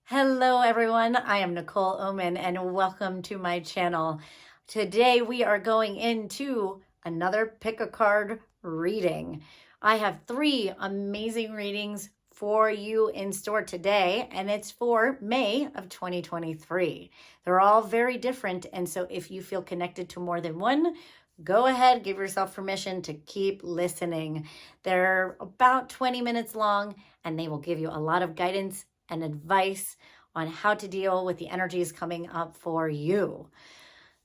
Hello everyone, I am Nicole Oman and welcome to my channel. Today we are going into another pick a card reading. I have 3 amazing readings for you in store today, and it's for May of 2023. They're all very different, and so if you feel connected to more than one, go ahead, give yourself permission to keep listening. They're about 20 minutes long and they will give you a lot of guidance and advice on how to deal with the energies coming up for you.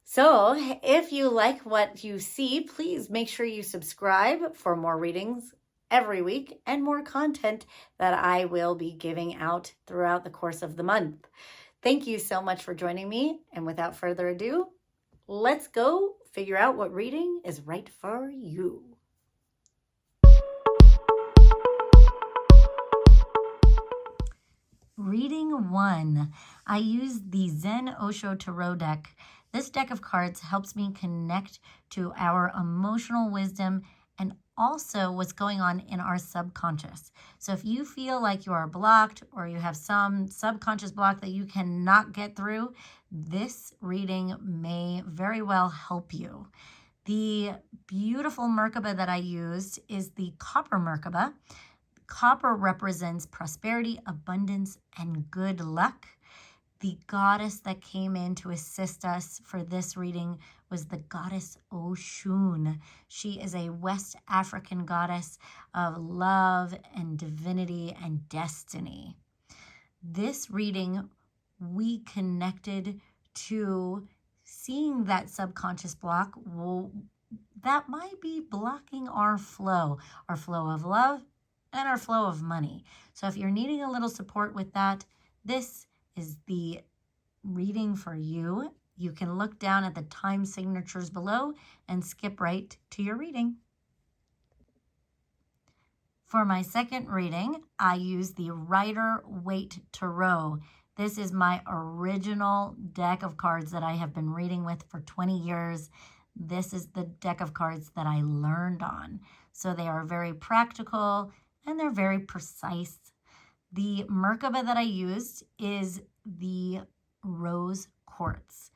So if you like what you see, please make sure you subscribe for more readings every week and more content that I will be giving out throughout the course of the month. Thank you so much for joining me. And without further ado, let's go figure out what reading is right for you. Reading 1. I use the Zen Osho Tarot deck. This deck of cards helps me connect to our emotional wisdom and also what's going on in our subconscious. So if you feel like you are blocked or you have some subconscious block that you cannot get through, this reading may very well help you. The beautiful Merkaba that I used is the Copper Merkaba. Copper represents prosperity, abundance, and good luck. The goddess that came in to assist us for this reading was the Goddess Oshun. She is a West African goddess of love and divinity and destiny. This reading, we connected to seeing that subconscious block that might be blocking our flow of love, and our flow of money. So if you're needing a little support with that, this is the reading for you. You can look down at the time signatures below and skip right to your reading. For my second reading, I use the Rider-Waite Tarot. This is my original deck of cards that I have been reading with for 20 years. This is the deck of cards that I learned on. So they are very practical and they're very precise. The Merkaba that I used is the Rose Quartz.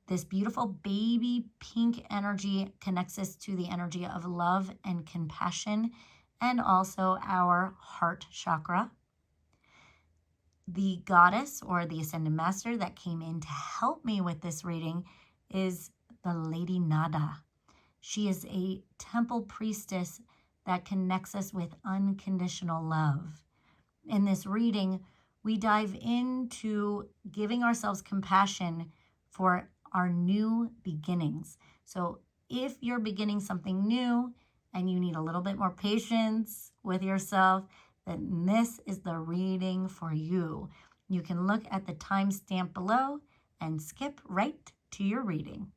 This beautiful baby pink energy connects us to the energy of love and compassion and also our heart chakra. The goddess or the Ascended Master that came in to help me with this reading is the Lady Nada. She is a temple priestess that connects us with unconditional love. In this reading, we dive into giving ourselves compassion for our new beginnings. So if you're beginning something new and you need a little bit more patience with yourself, then this is the reading for you. You can look at the timestamp below and skip right to your reading.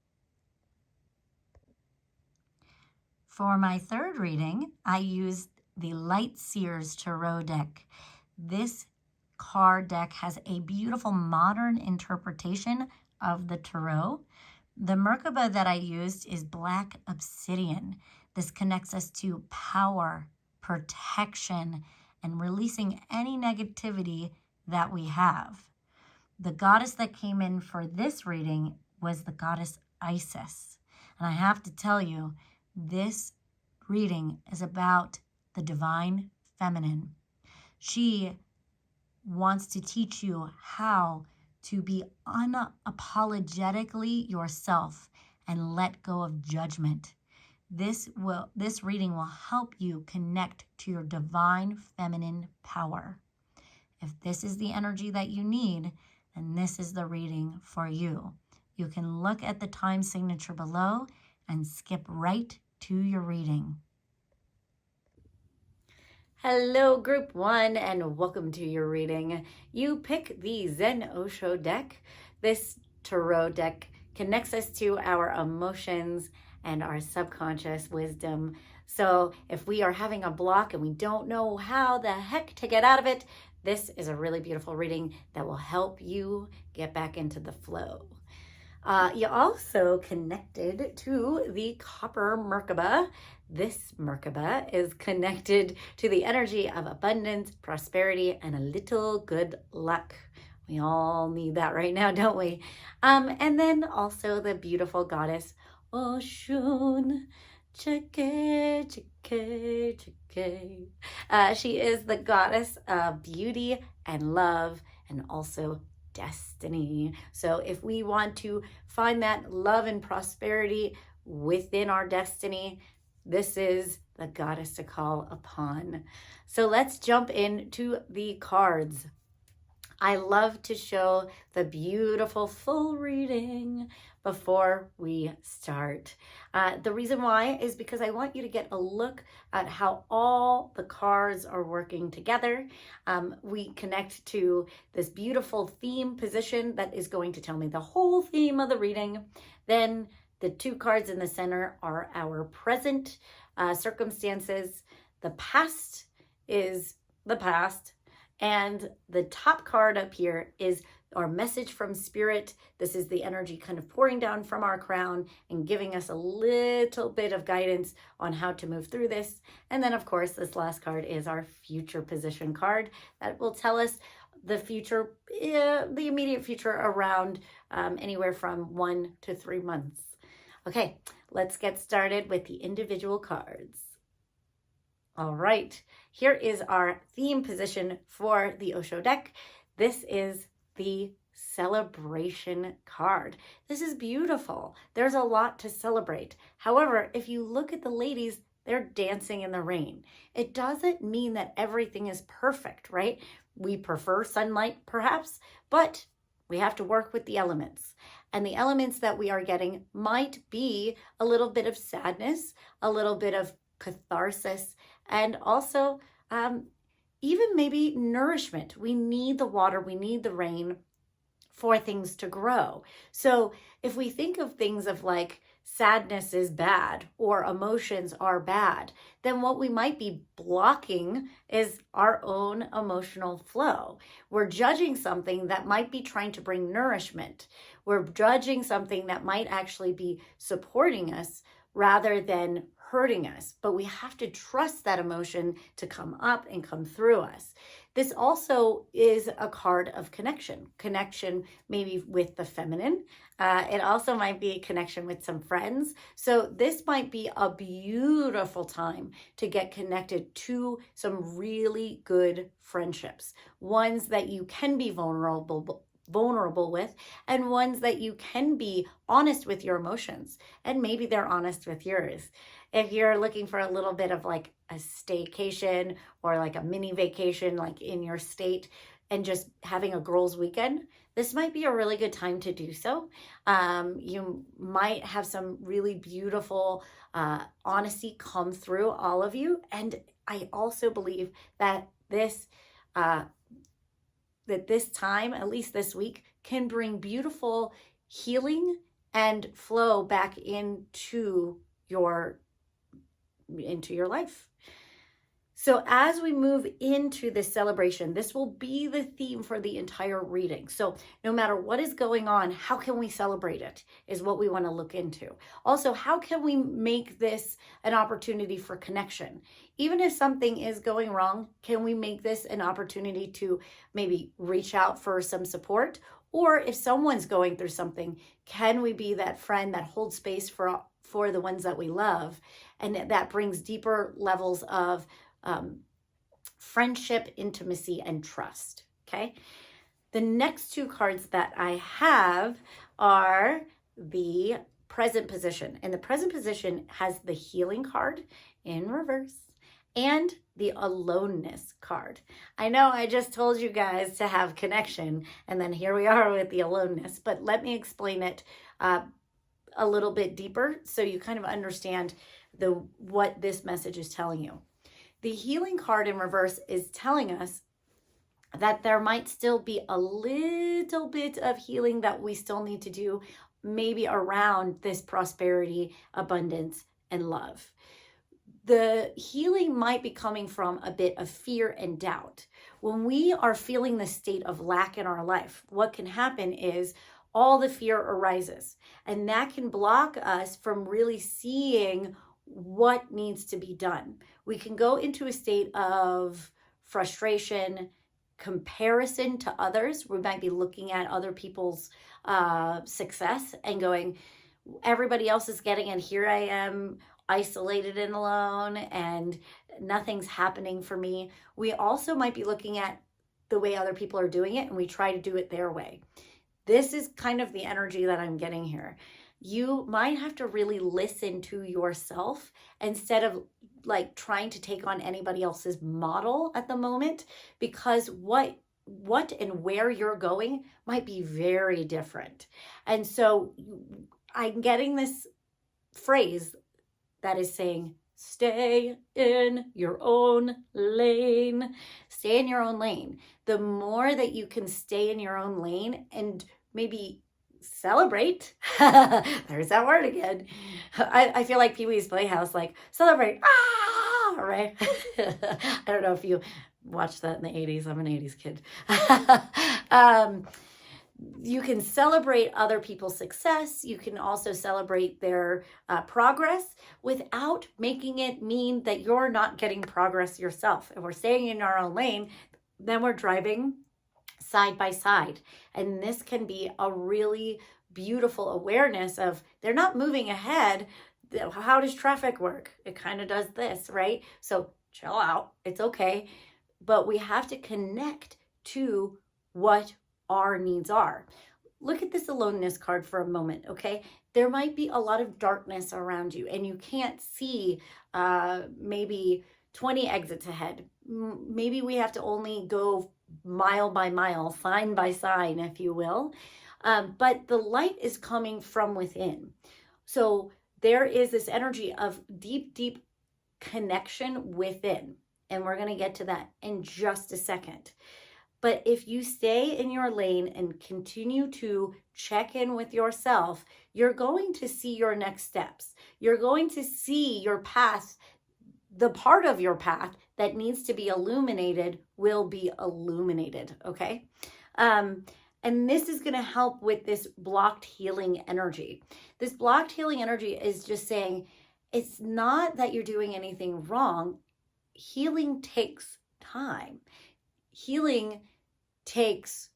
For my third reading, I used the Light Seers Tarot deck. This card deck has a beautiful modern interpretation of the tarot. The Merkaba that I used is Black Obsidian. This connects us to power, protection, and releasing any negativity that we have. The goddess that came in for this reading was the goddess Isis. And I have to tell you, this reading is about the divine feminine. She wants to teach you how to be unapologetically yourself and let go of judgment. This reading will help you connect to your divine feminine power. If this is the energy that you need, then this is the reading for you. You can look at the time signature below and skip right to your reading. Hello, Group 1, and welcome to your reading. You pick the Zen Osho deck. This tarot deck connects us to our emotions and our subconscious wisdom. So if we are having a block and we don't know how the heck to get out of it, this is a really beautiful reading that will help you get back into the flow. You also connected to the Copper Merkaba. This Merkaba is connected to the energy of abundance, prosperity, and a little good luck. We all need that right now, don't we? And then also the beautiful goddess Oshun. Chike, chike, chike. She is the goddess of beauty and love and also destiny. So if we want to find that love and prosperity within our destiny, this is the goddess to call upon. So let's jump into the cards. I love to show the beautiful full reading before we start. The reason why is because I want you to get a look at how all the cards are working together. We connect to this beautiful theme position that is going to tell me the whole theme of the reading. Then the two cards in the center are our present circumstances. The past is the past. And the top card up here is our message from spirit. This is the energy kind of pouring down from our crown and giving us a little bit of guidance on how to move through this. And then, of course, this last card is our future position card that will tell us the future, the immediate future around anywhere from 1 to 3 months. Okay, let's get started with the individual cards. All right, here is our theme position for the Osho deck. This is the celebration card. This is beautiful. There's a lot to celebrate. However, if you look at the ladies, they're dancing in the rain. It doesn't mean that everything is perfect, right? We prefer sunlight, perhaps, but we have to work with the elements. And the elements that we are getting might be a little bit of sadness, a little bit of catharsis, and also even maybe nourishment. We need the water, we need the rain for things to grow. So if we think of things of like sadness is bad or emotions are bad, then what we might be blocking is our own emotional flow. We're judging something that might be trying to bring nourishment. We're judging something that might actually be supporting us rather than hurting us, but we have to trust that emotion to come up and come through us. This also is a card of connection maybe with the feminine. It also might be a connection with some friends. So this might be a beautiful time to get connected to some really good friendships, ones that you can be vulnerable with, and ones that you can be honest with your emotions, and maybe they're honest with yours. If you're looking for a little bit of like a staycation or like a mini vacation, like in your state, and just having a girls' weekend, this might be a really good time to do so. You might have some really beautiful honesty come through all of you. And I also believe that this time, at least this week, can bring beautiful healing and flow back into your life. So as we move into this celebration, this will be the theme for the entire reading. So no matter what is going on, how can we celebrate it is what we want to look into. Also, how can we make this an opportunity for connection? Even if something is going wrong, can we make this an opportunity to maybe reach out for some support? Or if someone's going through something, can we be that friend that holds space for the ones that we love? And that brings deeper levels of friendship, intimacy, and trust, okay? The next two cards that I have are the present position. And the present position has the healing card in reverse and the aloneness card. I know I just told you guys to have connection, and then here we are with the aloneness, but let me explain it a little bit deeper so you kind of understand what this message is telling you. The healing card in reverse is telling us that there might still be a little bit of healing that we still need to do, maybe around this prosperity, abundance, and love. The healing might be coming from a bit of fear and doubt. When we are feeling the state of lack in our life, what can happen is all the fear arises, and that can block us from really seeing what needs to be done. We can go into a state of frustration, comparison to others. We might be looking at other people's success and going, everybody else is getting it. Here I am, isolated and alone, and nothing's happening for me. We also might be looking at the way other people are doing it, and we try to do it their way. This is kind of the energy that I'm getting here. You might have to really listen to yourself instead of like trying to take on anybody else's model at the moment, because what and where you're going might be very different. And so I'm getting this phrase that is saying, stay in your own lane. Stay in your own lane. The more that you can stay in your own lane and maybe celebrate, there's that word again. I feel like Pee-wee's Playhouse, like celebrate, right? I don't know if you watched that in the 80s. I'm an 80s kid. You can celebrate other people's success. You can also celebrate their progress without making it mean that you're not getting progress yourself. If we're staying in our own lane, then we're driving side by side. And this can be a really beautiful awareness of they're not moving ahead. How does traffic work? It kind of does this, right? So chill out. It's okay. But we have to connect to what our needs are. Look at this aloneness card for a moment, okay? There might be a lot of darkness around you and you can't see maybe 20 exits ahead. Maybe we have to only go mile by mile, sign by sign, if you will. But the light is coming from within. So there is this energy of deep, deep connection within. And we're going to get to that in just a second. But if you stay in your lane and continue to check in with yourself, you're going to see your next steps. You're going to see your path. The part of your path that needs to be illuminated will be illuminated, okay? And this is going to help with this blocked healing energy. This blocked healing energy is just saying, it's not that you're doing anything wrong. Healing takes time. Healing takes,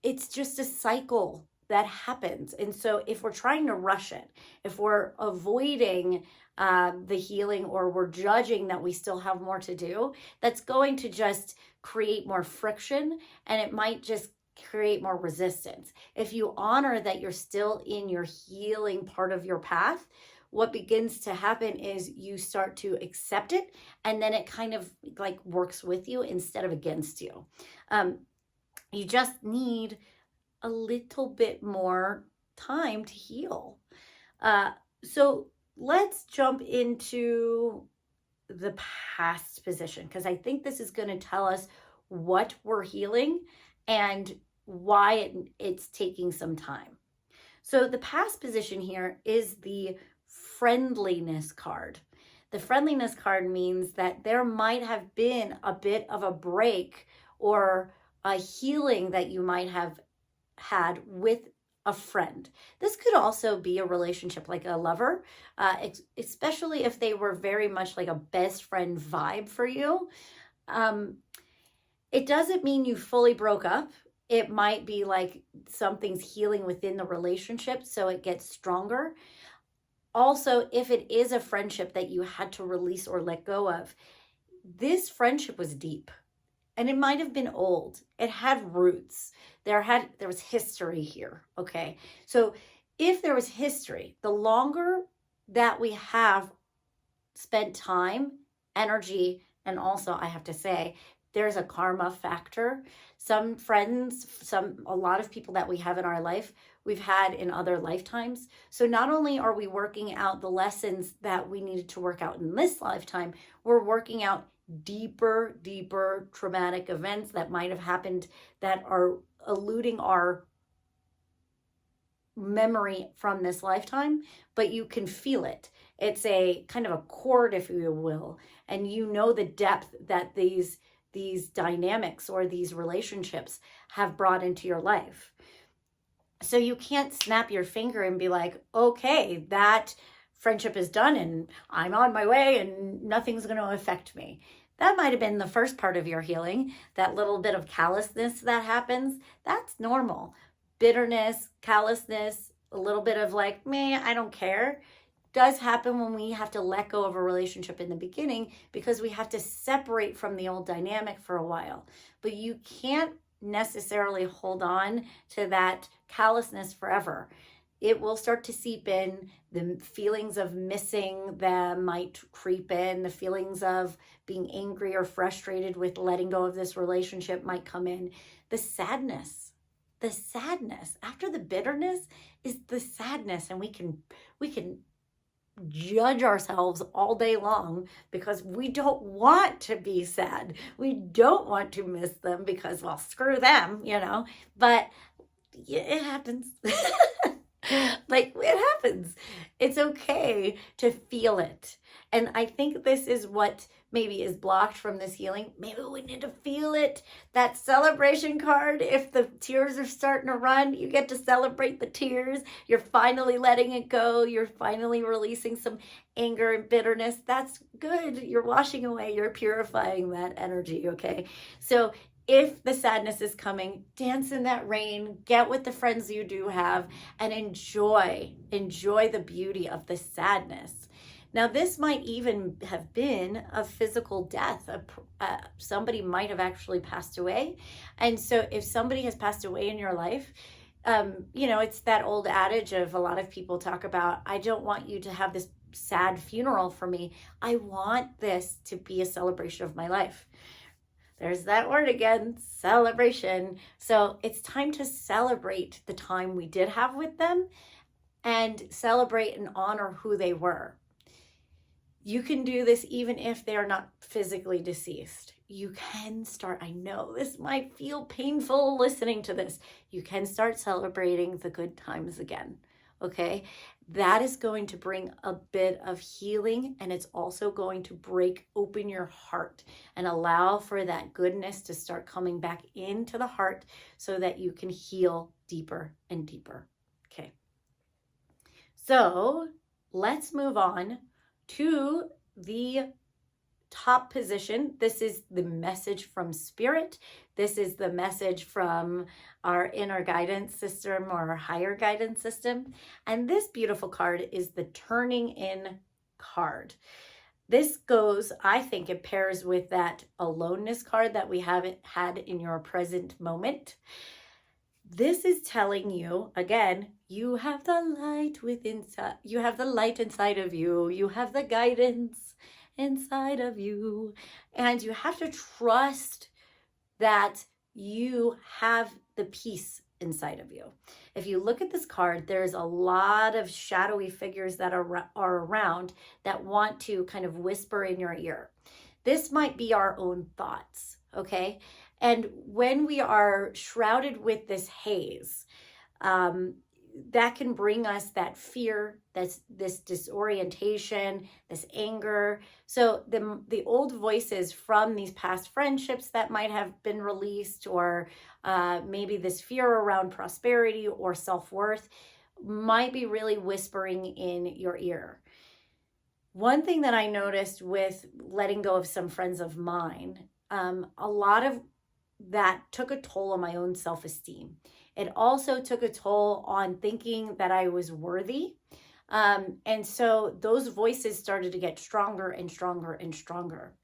it's just a cycle that happens. And so if we're trying to rush it, if we're avoiding the healing, or we're judging that we still have more to do, that's going to just create more friction, and it might just create more resistance. If you honor that you're still in your healing part of your path, what begins to happen is you start to accept it, and then it kind of like works with you instead of against you. You just need a little bit more time to heal. So let's jump into the past position, because I think this is going to tell us what we're healing and why it's taking some time. So the past position here is the friendliness card. The friendliness card means that there might have been a bit of a break or a healing that you might have had with a friend. This could also be a relationship, like a lover, especially if they were very much like a best friend vibe for you. It doesn't mean you fully broke up. It might be like something's healing within the relationship, so it gets stronger. Also, if it is a friendship that you had to release or let go of, this friendship was deep. And it might have been old. It had roots. There was history here, okay? So if there was history, the longer that we have spent time, energy, and also I have to say, there's a karma factor. Some friends, a lot of people that we have in our life, we've had in other lifetimes. So not only are we working out the lessons that we needed to work out in this lifetime, we're working out deeper traumatic events that might have happened that are eluding our memory from this lifetime, but you can feel it. It's a kind of a chord, if you will, and you know the depth that these dynamics or these relationships have brought into your life. So you can't snap your finger and be like, okay, that friendship is done and I'm on my way and nothing's going to affect me. That might have been the first part of your healing. That little bit of callousness that happens, that's normal. Bitterness, callousness, a little bit of like, meh, I don't care, does happen when we have to let go of a relationship in the beginning because we have to separate from the old dynamic for a while. But you can't necessarily hold on to that callousness forever. It will start to seep in. The feelings of missing them might creep in. The feelings of being angry or frustrated with letting go of this relationship might come in. The sadness after the bitterness is the sadness, and we can judge ourselves all day long because we don't want to be sad. We don't want to miss them because, well, screw them, but it happens. Like, it happens. It's okay to feel it. And I think this is what maybe is blocked from this healing. Maybe we need to feel it. That celebration card, if the tears are starting to run, you get to celebrate the tears. You're finally letting it go. You're finally releasing some anger and bitterness. That's good. You're washing away. You're purifying that energy, okay? So if the sadness is coming, dance in that rain, get with the friends you do have, and enjoy the beauty of the sadness. Now, this might even have been a physical death. Somebody might have actually passed away. And so if somebody has passed away in your life, it's that old adage of a lot of people talk about, I don't want you to have this sad funeral for me. I want this to be a celebration of my life. There's that word again, celebration. So it's time to celebrate the time we did have with them and celebrate and honor who they were. You can do this even if they are not physically deceased. You can start, I know this might feel painful listening to this. You can start celebrating the good times again, okay? That is going to bring a bit of healing, and it's also going to break open your heart and allow for that goodness to start coming back into the heart so that you can heal deeper and deeper. Okay. So let's move on to the top position. This is the message from Spirit. This is the message from our inner guidance system or our higher guidance system. And this beautiful card is the Turning In card. This goes, I think it pairs with that aloneness card that we haven't had in your present moment. This is telling you, again, you have the light within, you have the light inside of you. You have the guidance inside of you. And you have to trust that you have the peace inside of you. If you look at this card, there's a lot of shadowy figures that are around that want to kind of whisper in your ear. This might be our own thoughts, okay? And when we are shrouded with this haze, that can bring us that fear, this disorientation, this anger. So the old voices from these past friendships that might have been released, or maybe this fear around prosperity or self-worth, might be really whispering in your ear. One thing that I noticed with letting go of some friends of mine, a lot of that took a toll on my own self-esteem. It also took a toll on thinking that I was worthy. And so those voices started to get stronger and stronger and stronger.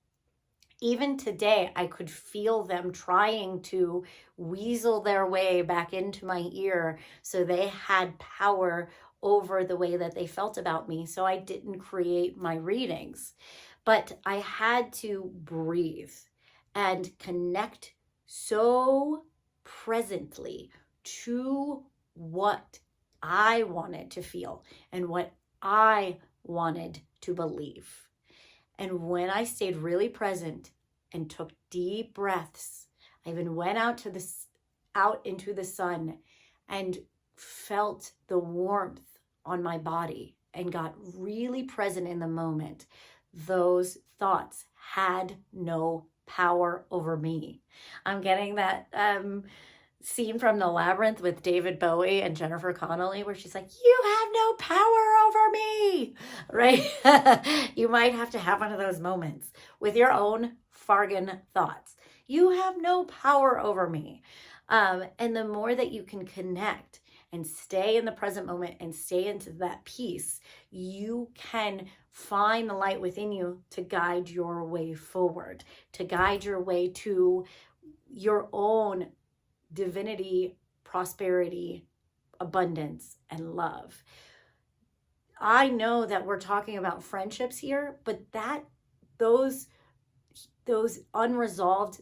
Even today, I could feel them trying to weasel their way back into my ear so they had power over the way that they felt about me. So I didn't create my readings. But I had to breathe and connect so presently to what I wanted to feel and what I wanted to believe. And when I stayed really present and took deep breaths, I even went out into the sun and felt the warmth on my body and got really present in the moment. Those thoughts had no power over me. I'm getting that scene from The Labyrinth with David Bowie and Jennifer Connelly where she's like, you have no power over me, right? You might have to have one of those moments with your own fargan thoughts. You have no power over me. And the more that you can connect and stay in the present moment and stay into that peace, you can find the light within you to guide your way forward, to guide your way to your own divinity, prosperity, abundance, and love. I know that we're talking about friendships here, but those unresolved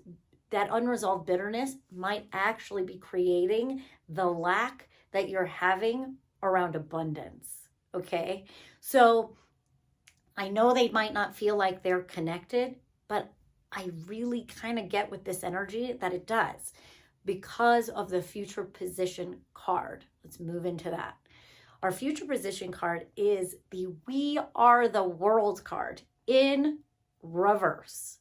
bitterness might actually be creating the lack that you're having around abundance. Okay. So I know they might not feel like they're connected, but I really kind of get with this energy that it does because of the future position card. Let's move into that. Our future position card is the We Are the World card in reverse.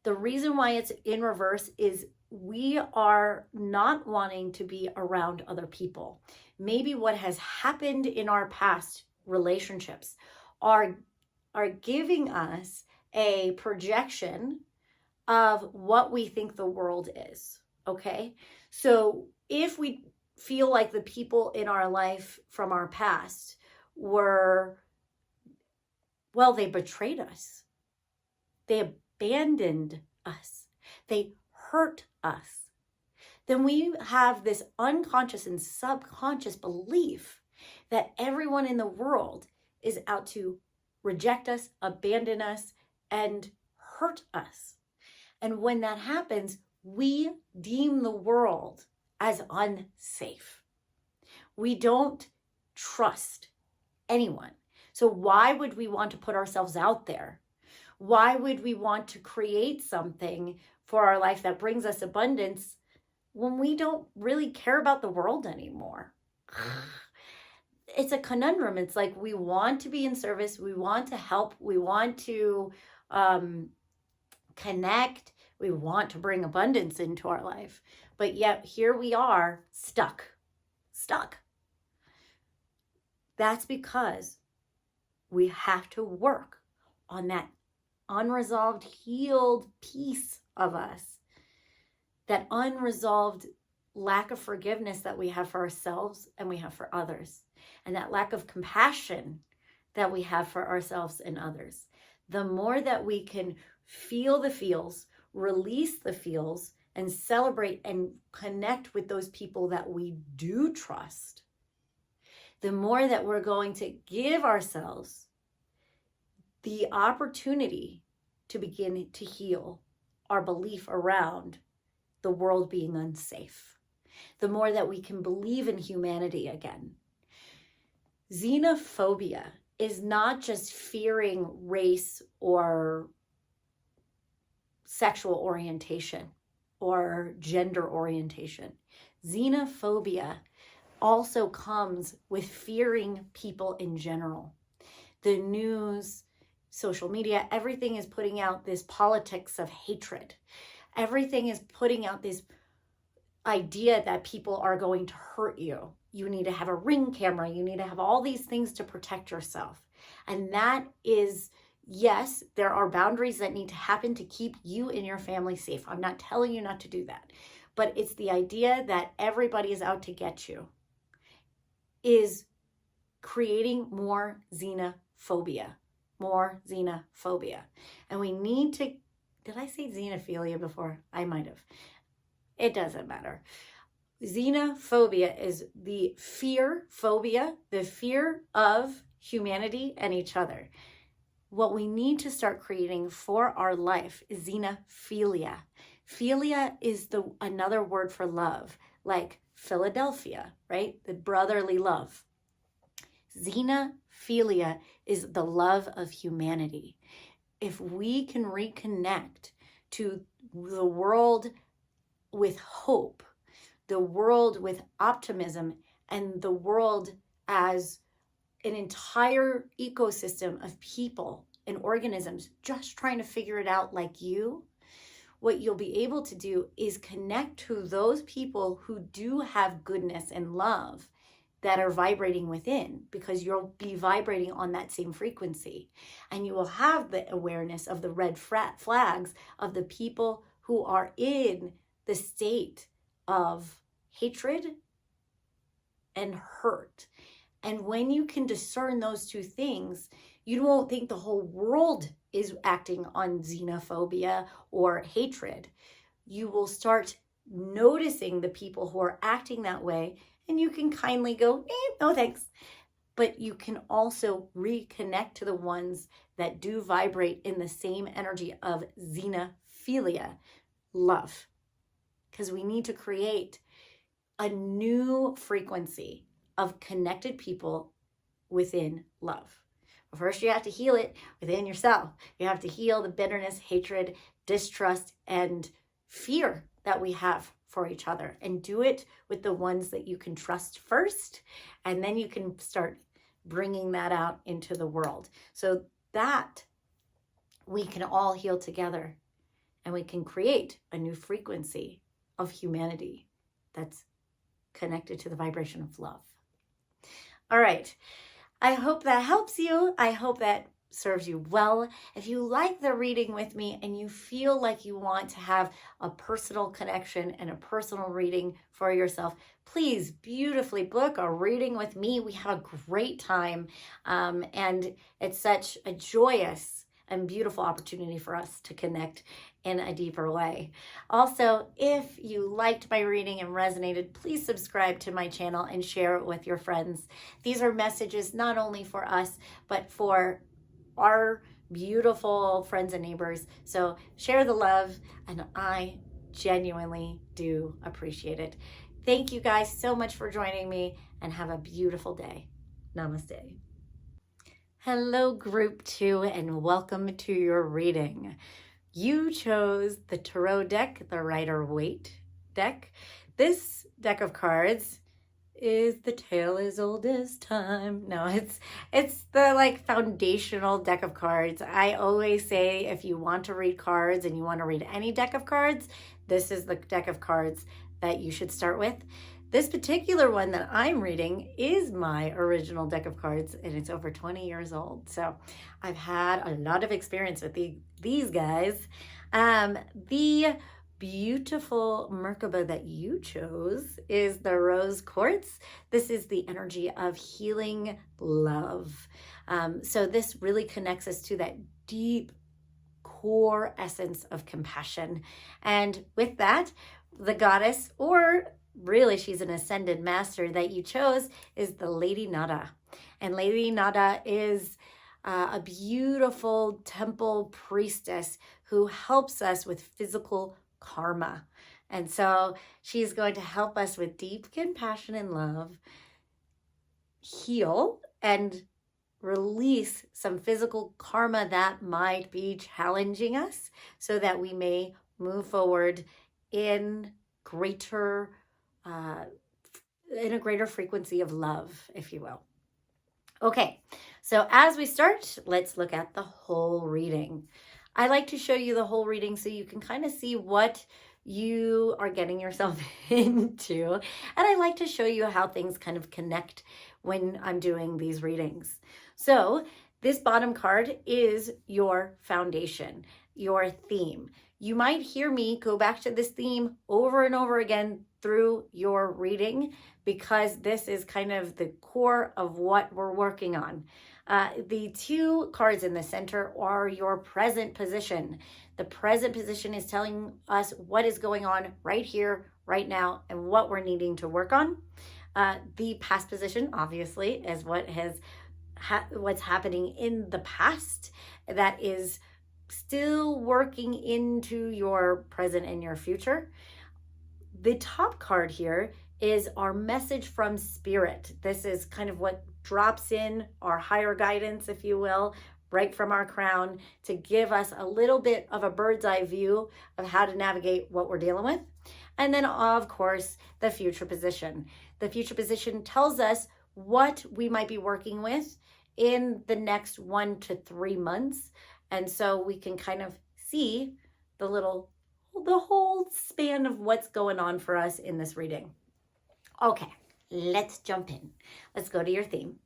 The reason why it's in reverse is we are not wanting to be around other people. Maybe what has happened in our past relationships are giving us a projection of what we think the world is, okay? So if we feel like the people in our life from our past they betrayed us. They abandoned us. They hurt us. Then we have this unconscious and subconscious belief that everyone in the world is out to reject us, abandon us, and hurt us. And when that happens, we deem the world as unsafe. We don't trust anyone. So why would we want to put ourselves out there? Why would we want to create something for our life that brings us abundance when we don't really care about the world anymore? It's a conundrum. It's like we want to be in service. We want to help. We want to connect. We want to bring abundance into our life. But yet here we are stuck. That's because we have to work on that unresolved, healed piece of us, that unresolved lack of forgiveness that we have for ourselves and we have for others, and that lack of compassion that we have for ourselves and others. The more that we can feel the feels, release the feels, and celebrate and connect with those people that we do trust, the more that we're going to give ourselves the opportunity to begin to heal our belief around the world being unsafe. The more that we can believe in humanity again. Xenophobia is not just fearing race or sexual orientation or gender orientation. Xenophobia also comes with fearing people in general. The news, social media, everything is putting out this politics of hatred. Everything is putting out this idea that people are going to hurt you. You need to have a ring camera. You need to have all these things to protect yourself. And that is, yes, there are boundaries that need to happen to keep you and your family safe. I'm not telling you not to do that. But it's the idea that everybody is out to get you is creating more xenophobia. And we need to, did I say xenophilia before? I might have. It doesn't matter. Xenophobia is the fear of humanity and each other. What we need to start creating for our life is xenophilia. Philia is another word for love, like Philadelphia, right? The brotherly love. Xenophilia is the love of humanity. If we can reconnect to the world with hope, the world with optimism, and the world as an entire ecosystem of people and organisms just trying to figure it out like you, what you'll be able to do is connect to those people who do have goodness and love that are vibrating within, because you'll be vibrating on that same frequency. And you will have the awareness of the red flags of the people who are in the state of hatred and hurt. And when you can discern those two things, you won't think the whole world is acting on xenophobia or hatred. You will start noticing the people who are acting that way, and you can kindly go, no thanks. But you can also reconnect to the ones that do vibrate in the same energy of xenophilia, love. Because we need to create a new frequency of connected people within love. But first, you have to heal it within yourself. You have to heal the bitterness, hatred, distrust, and fear that we have for each other, and do it with the ones that you can trust first, and then you can start bringing that out into the world so that we can all heal together, and we can create a new frequency of humanity that's connected to the vibration of love. All right. I hope that helps you. I hope that serves you well. If you like the reading with me and you feel like you want to have a personal connection and a personal reading for yourself, please beautifully book a reading with me. We have a great time, and it's such a joyous and beautiful opportunity for us to connect in a deeper way. Also, if you liked my reading and resonated, please subscribe to my channel and share it with your friends. These are messages not only for us, but for our beautiful friends and neighbors. So share the love, and I genuinely do appreciate it. Thank you guys so much for joining me, and have a beautiful day. Namaste. Hello, group 2, and welcome to your reading. You chose the tarot deck, the Rider-Waite deck. This deck of cards is the tale as old as time. No, it's the foundational deck of cards. I always say, if you want to read cards and you want to read any deck of cards, this is the deck of cards that you should start with. This particular one that I'm reading is my original deck of cards, and it's over 20 years old. So I've had a lot of experience with these guys. The beautiful Merkaba that you chose is the Rose Quartz. This is the energy of healing love. So this really connects us to that deep core essence of compassion. And with that, the goddess, or really she's an ascended master that you chose, is the Lady Nada. And Lady Nada is a beautiful temple priestess who helps us with physical karma. And so she's going to help us with deep compassion and love, heal and release some physical karma that might be challenging us, so that we may move forward in a greater frequency of love, if you will. Okay, so as we start, let's look at the whole reading. I like to show you the whole reading so you can kind of see what you are getting yourself into. And I like to show you how things kind of connect when I'm doing these readings. So this bottom card is your foundation, your theme. You might hear me go back to this theme over and over again through your reading, because this is kind of the core of what we're working on. The two cards in the center are your present position. The present position is telling us what is going on right here, right now, and what we're needing to work on. The past position, obviously, is what's happening in the past that is still working into your present and your future. The top card here is our message from spirit. This is kind of what drops in our higher guidance, if you will, right from our crown, to give us a little bit of a bird's eye view of how to navigate what we're dealing with. And then, of course, the future position. The future position tells us what we might be working with in the next 1 to 3 months. And so we can kind of see the whole span of what's going on for us in this reading. Okay, let's jump in. Let's go to your theme.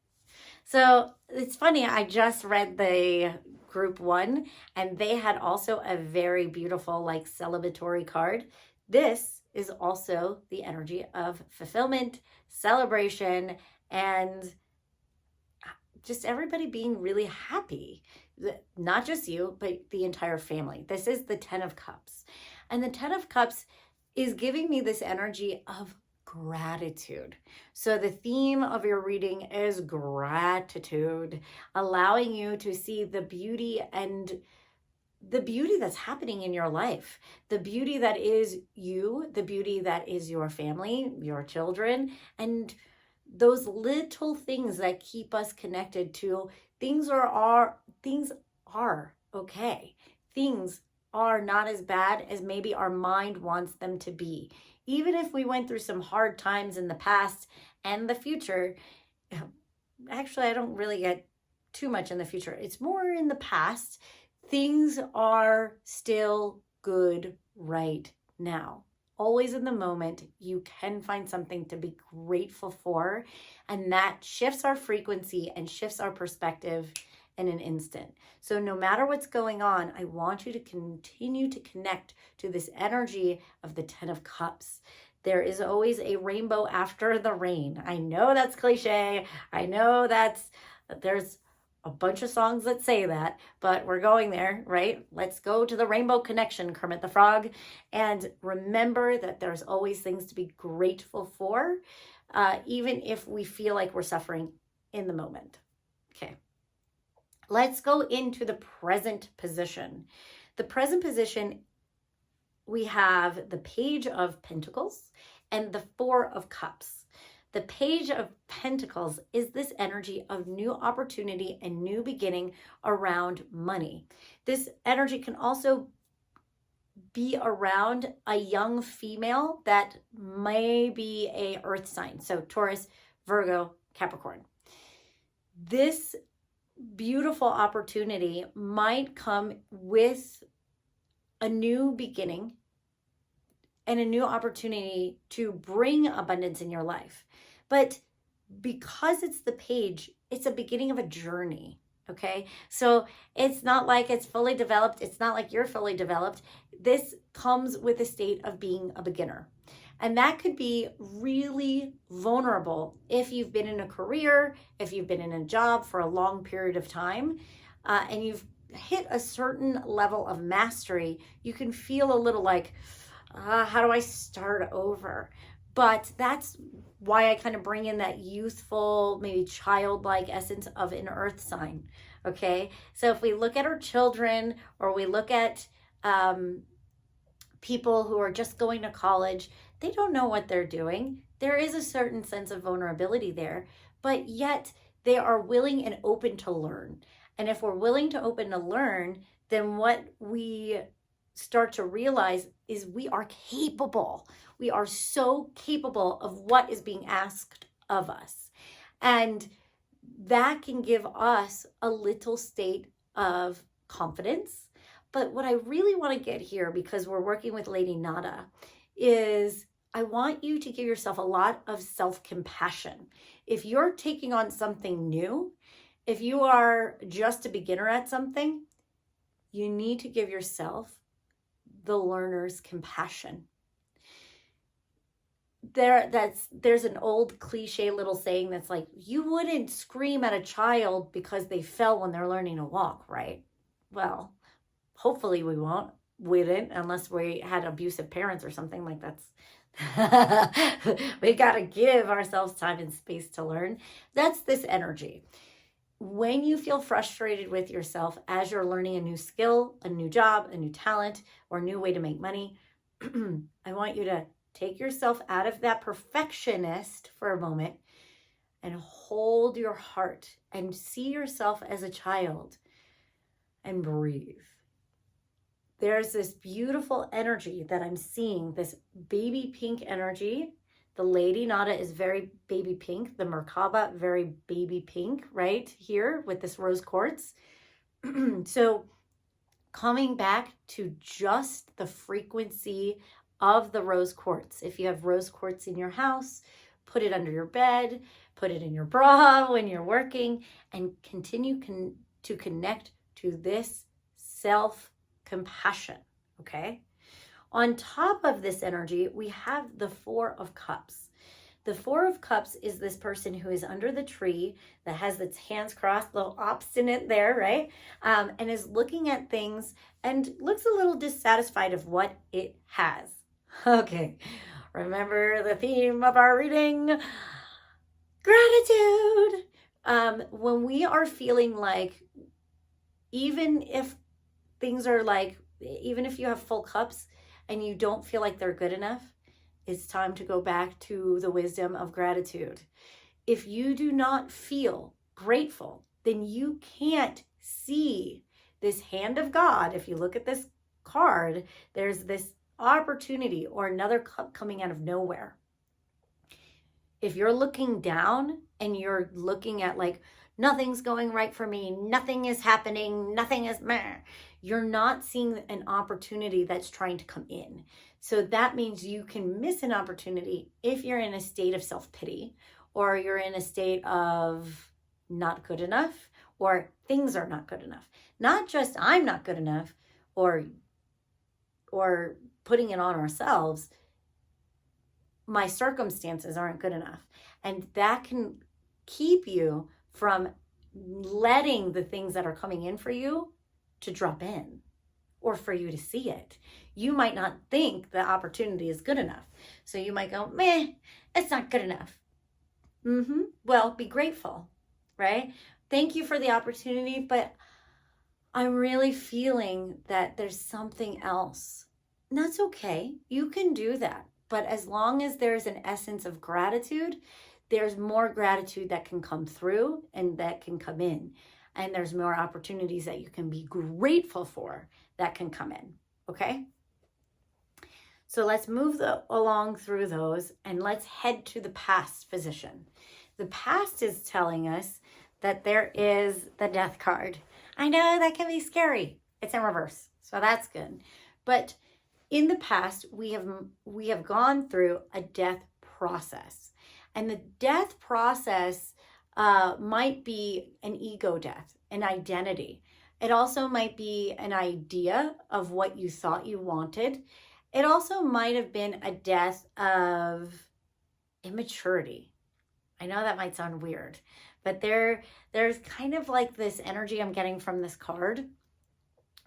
So it's funny, I just read the group one, and they had also a very beautiful, like, celebratory card. This is also the energy of fulfillment, celebration, and just everybody being really happy. Not just you, but the entire family. This is the 10 of Cups. And the 10 of Cups is giving me this energy of gratitude. So the theme of your reading is gratitude, allowing you to see the beauty and the beauty that's happening in your life, the beauty that is you, the beauty that is your family, your children, and those little things that keep us connected to things are okay. Things are not as bad as maybe our mind wants them to be. Even if we went through some hard times in the past and the future, actually, I don't really get too much in the future. It's more in the past. Things are still good right now. Always in the moment, you can find something to be grateful for, and that shifts our frequency and shifts our perspective in an instant. So no matter what's going on, I want you to continue to connect to this energy of the 10 of Cups. There is always a rainbow after the rain. I know that's cliche. I know there's a bunch of songs that say that, but we're going there, right? Let's go to the rainbow connection, Kermit the Frog. And remember that there's always things to be grateful for, even if we feel like we're suffering in the moment. Okay. Let's go into the present position. The present position, we have the Page of Pentacles and the 4 of Cups. The Page of Pentacles is this energy of new opportunity and new beginning around money. This energy can also be around a young female that may be a earth sign. So Taurus, Virgo, Capricorn. This beautiful opportunity might come with a new beginning and a new opportunity to bring abundance in your life. But because it's the page, it's a beginning of a journey, okay? So it's not like it's fully developed. It's not like you're fully developed. This comes with a state of being a beginner. And that could be really vulnerable if you've been in a career, if you've been in a job for a long period of time, and you've hit a certain level of mastery. You can feel a little like, how do I start over? But that's why I kind of bring in that youthful, maybe childlike essence of an earth sign, okay? So if we look at our children, or we look at people who are just going to college, they don't know what they're doing. There is a certain sense of vulnerability there, but yet they are willing and open to learn. And if we're willing to open to learn, then what we start to realize is we are capable. We are so capable of what is being asked of us. And that can give us a little state of confidence. But what I really want to get here, because we're working with Lady Nada, is I want you to give yourself a lot of self-compassion. If you're taking on something new, if you are just a beginner at something, you need to give yourself the learner's compassion. There's an old cliche little saying that's like, you wouldn't scream at a child because they fell when they're learning to walk, right? Well, hopefully we wouldn't, unless we had abusive parents or something. Like, that's we got to give ourselves time and space to learn. That's this energy. When you feel frustrated with yourself as you're learning a new skill, a new job, a new talent, or a new way to make money, I want you to take yourself out of that perfectionist for a moment and hold your heart and see yourself as a child and breathe. There's this beautiful energy that I'm seeing, this baby pink energy. The Lady Nada is very baby pink. The Merkaba, very baby pink, right here with this rose quartz. So coming back to just the frequency of the rose quartz. If you have rose quartz in your house, put it under your bed, put it in your bra when you're working, and continue to connect to this self-compassion, okay? On top of this energy, we have the Four of Cups. The Four of Cups is this person who is under the tree that has its hands crossed, a little obstinate there, right? And is looking at things and looks a little dissatisfied of what it has. Okay, remember the theme of our reading? Gratitude. When we are feeling like, even if things are like, even if you have full cups and you don't feel like they're good enough, it's time to go back to the wisdom of gratitude. If you do not feel grateful, then you can't see this hand of God. If you look at this card, there's this opportunity or another cup coming out of nowhere. If you're looking down and you're looking at like, nothing's going right for me, nothing is happening, nothing is meh, you're not seeing an opportunity that's trying to come in. So that means you can miss an opportunity if you're in a state of self-pity, or you're in a state of not good enough, or things are not good enough. Not just I'm not good enough, or putting it on ourselves, my circumstances aren't good enough. And that can keep you from letting the things that are coming in for you to drop in, or for you to see it. You might not think the opportunity is good enough. So you might go, meh, it's not good enough. Well, be grateful, right? Thank you for the opportunity, but I'm really feeling that there's something else. And that's okay. You can do that. But as long as there's an essence of gratitude, there's more gratitude that can come through and that can come in. And there's more opportunities that you can be grateful for that can come in, okay? So let's move along through those, and let's head to the past position. The past is telling us that there is the Death card. I know that can be scary. It's in reverse, so that's good. But in the past, we have gone through a death process. And the death process might be an ego death, an identity. It also might be an idea of what you thought you wanted. It also might have been a death of immaturity. I know that might sound weird, but there's kind of like this energy I'm getting from this card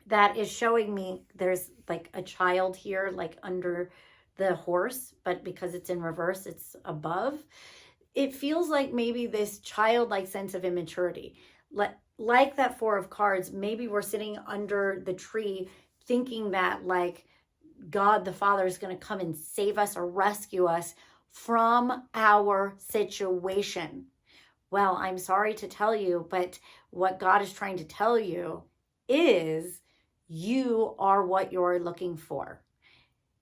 that is showing me there's like a child here, like under the horse, but because it's in reverse, it's above. It feels like maybe this childlike sense of immaturity. Like that Four of Cards, maybe we're sitting under the tree thinking that like God the Father is going to come and save us or rescue us from our situation. Well, I'm sorry to tell you, but what God is trying to tell you is you are what you're looking for.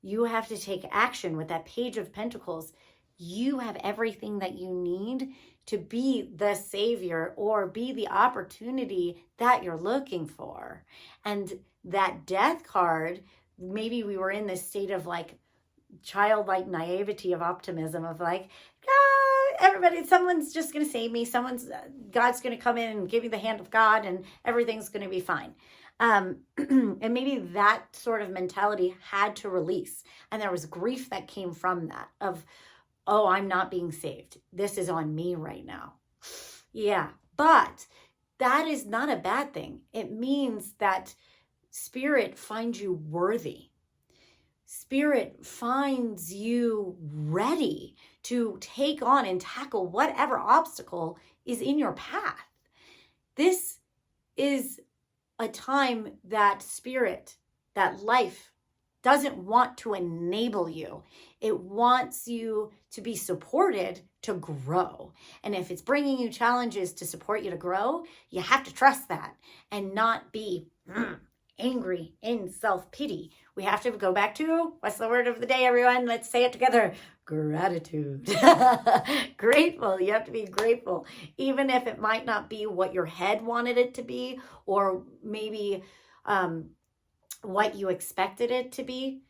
You have to take action with that Page of Pentacles. You have everything that you need to be the savior or be the opportunity that you're looking for. And that Death card, maybe we were in this state of like childlike naivety of optimism of like, everybody, someone's just going to save me. God's going to come in and give you the hand of God and everything's going to be fine. And maybe that sort of mentality had to release. And there was grief that came from that of, oh, I'm not being saved. This is on me right now. Yeah, but that is not a bad thing. It means that Spirit finds you worthy. Spirit finds you ready to take on and tackle whatever obstacle is in your path. This is a time that Spirit, that life, doesn't want to enable you. It wants you to be supported to grow. And if it's bringing you challenges to support you to grow, you have to trust that and not be angry in self-pity. We have to go back to, what's the word of the day, everyone? Let's say it together. Gratitude. Grateful. You have to be grateful. Even if it might not be what your head wanted it to be, or maybe what you expected it to be.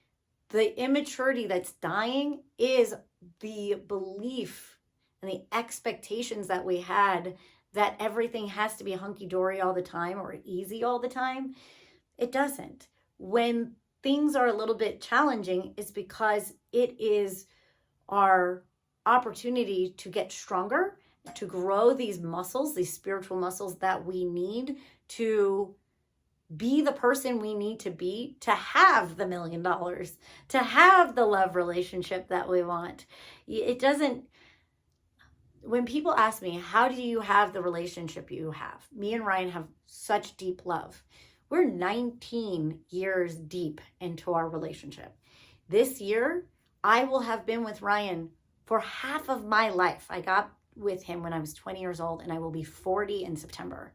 The immaturity that's dying is the belief and the expectations that we had that everything has to be hunky-dory all the time or easy all the time, it doesn't. When things are a little bit challenging, it's because it is our opportunity to get stronger, to grow these muscles, these spiritual muscles that we need to be the person we need to be to have the $1 million, to have the love relationship that we want. It doesn't, when people ask me, how do you have the relationship you have? Me and Ryan have such deep love. We're 19 years deep into our relationship. This year, I will have been with Ryan for half of my life. I got with him when I was 20 years old, and I will be 40 in September.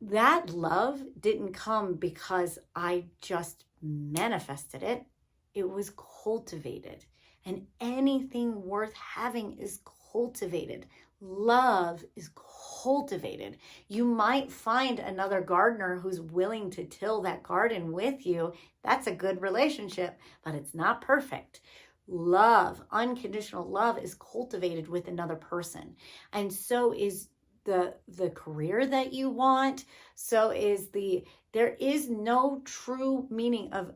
That love didn't come because I just manifested it. It was cultivated. And anything worth having is cultivated. Love is cultivated. You might find another gardener who's willing to till that garden with you. That's a good relationship, but it's not perfect. Love, unconditional love, is cultivated with another person. And so is the career that you want. So is there is no true meaning of,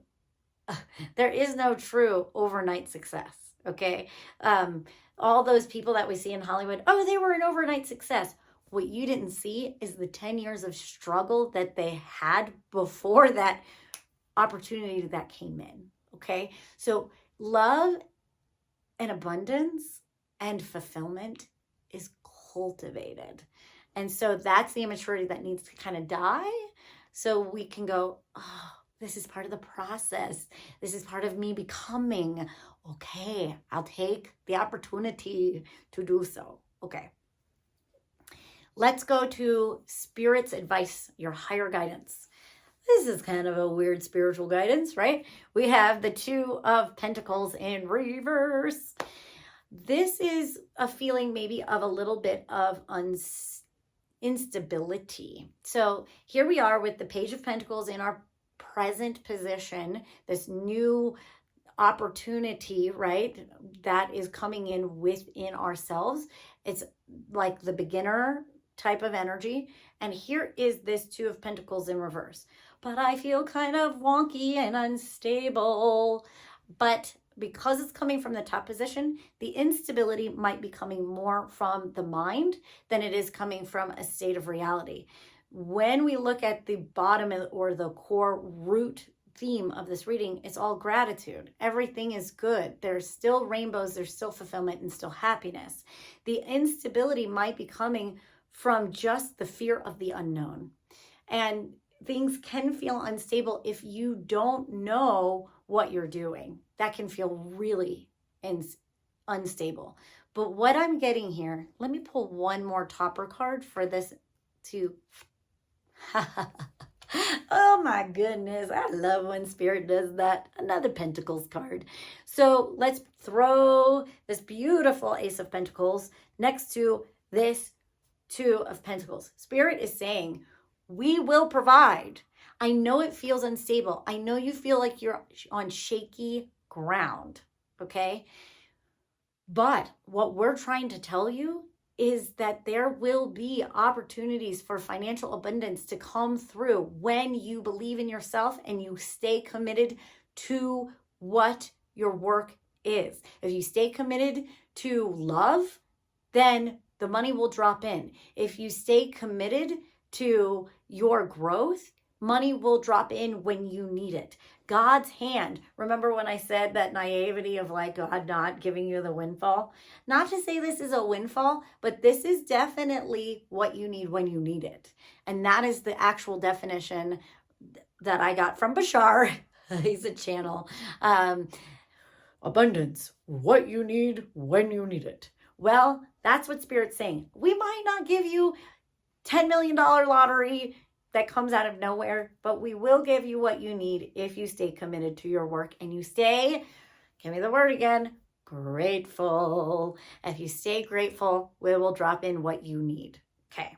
there is no true overnight success. Okay. All those people that we see in Hollywood, oh, they were an overnight success. What you didn't see is the 10 years of struggle that they had before that opportunity that came in. Okay. So love and abundance and fulfillment is cultivated. And so that's the immaturity that needs to kind of die so we can go, oh, this is part of the process. This is part of me becoming. Okay, I'll take the opportunity to do so. Okay. Let's go to Spirit's advice, your higher guidance. This is kind of a weird spiritual guidance, right? We have the Two of Pentacles in reverse. This is a feeling maybe of a little bit of instability. So here we are with the Page of Pentacles in our present position, this new opportunity, right, that is coming in within ourselves. It's like the beginner type of energy. And here is this Two of Pentacles in reverse. But I feel kind of wonky and unstable. But because it's coming from the top position, the instability might be coming more from the mind than it is coming from a state of reality. When we look at the bottom or the core root theme of this reading, it's all gratitude. Everything is good. There's still rainbows, there's still fulfillment, and still happiness. The instability might be coming from just the fear of the unknown. And things can feel unstable if you don't know what you're doing. That can feel really unstable. But what I'm getting here, let me pull one more topper card for this to... Oh my goodness, I love when Spirit does that. Another Pentacles card. So let's throw this beautiful Ace of Pentacles next to this Two of Pentacles. Spirit is saying, we will provide. I know it feels unstable. I know you feel like you're on shaky ground, okay? But what we're trying to tell you is that there will be opportunities for financial abundance to come through when you believe in yourself and you stay committed to what your work is. If you stay committed to love, then the money will drop in. If you stay committed to your growth, money will drop in when you need it. God's hand. Remember when I said that naivety of like God not giving you the windfall? Not to say this is a windfall, but this is definitely what you need when you need it. And that is the actual definition that I got from Bashar. He's a channel. Abundance, what you need when you need it. Well, that's what Spirit's saying. We might not give you $10 million lottery that comes out of nowhere, but we will give you what you need if you stay committed to your work and you stay, give me the word again, grateful. If you stay grateful, we will drop in what you need. Okay.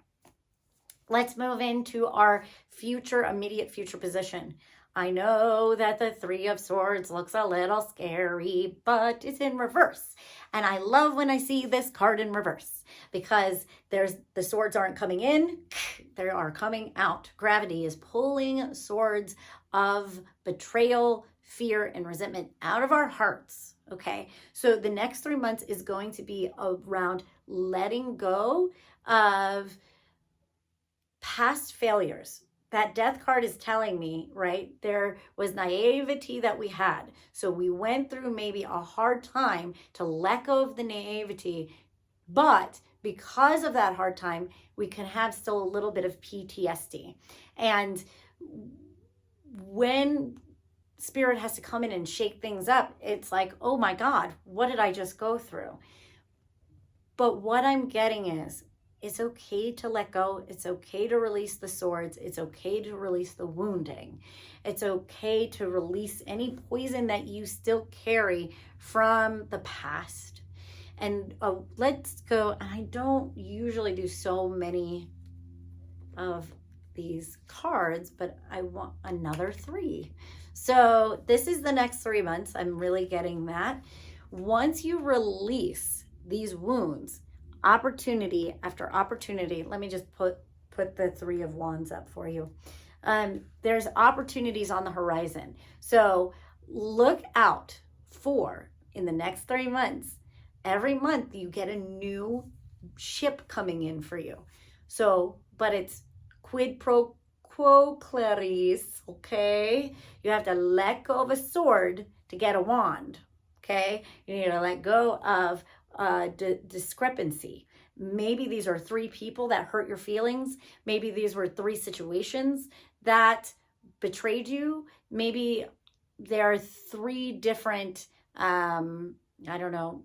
Let's move into our immediate future position. I know that the Three of Swords looks a little scary, but it's in reverse. And I love when I see this card in reverse because the swords aren't coming in, they are coming out. Gravity is pulling swords of betrayal, fear, and resentment out of our hearts. Okay, so the next 3 months is going to be around letting go of past failures. That death card is telling me, right, there was naivety that we had. So we went through maybe a hard time to let go of the naivety, but because of that hard time, we can have still a little bit of PTSD. And when Spirit has to come in and shake things up, it's like, oh my God, what did I just go through? But what I'm getting is, it's okay to let go. It's okay to release the swords. It's okay to release the wounding. It's okay to release any poison that you still carry from the past. And let's go. And I don't usually do so many of these cards, but I want another 3. So this is the next 3 months. I'm really getting that. Once you release these wounds, opportunity after opportunity. Let me just put the 3 of Wands up for you. There's opportunities on the horizon. So look out for, in the next 3 months, every month you get a new ship coming in for you. So, but it's quid pro quo claris, okay? You have to let go of a sword to get a wand, okay? You need to let go of discrepancy. Maybe these are 3 people that hurt your feelings. Maybe these were 3 situations that betrayed you. Maybe there are 3 different, I don't know,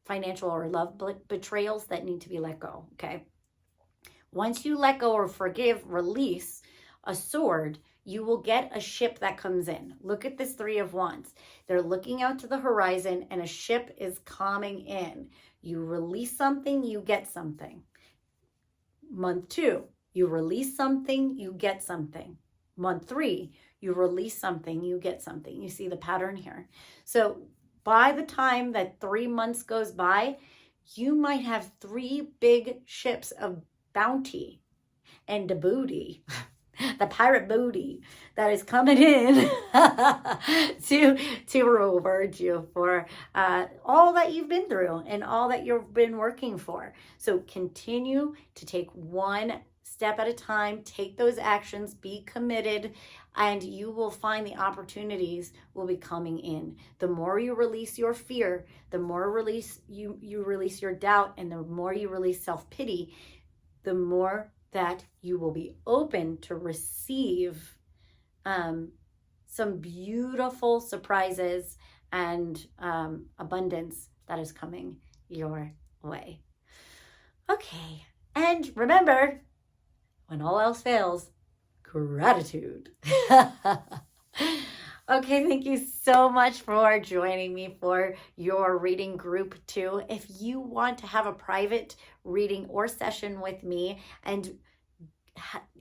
financial or love betrayals that need to be let go, okay? Once you let go or forgive, release a sword, you will get a ship that comes in. Look at this 3 of Wands. They're looking out to the horizon and a ship is coming in. You release something, you get something. Month 2, you release something, you get something. Month 3, you release something, you get something. You see the pattern here. So by the time that 3 months goes by, you might have 3 big ships of bounty and the booty. The pirate booty that is coming in to reward you for all that you've been through and all that you've been working for. So continue to take one step at a time, take those actions, be committed, and you will find the opportunities will be coming in. The more you release your fear, the more you release your doubt, and the more you release self-pity, the more that you will be open to receive some beautiful surprises and abundance that is coming your way. Okay, and remember, when all else fails, gratitude. Okay, thank you so much for joining me for your reading group 2. If you want to have a private reading or session with me, and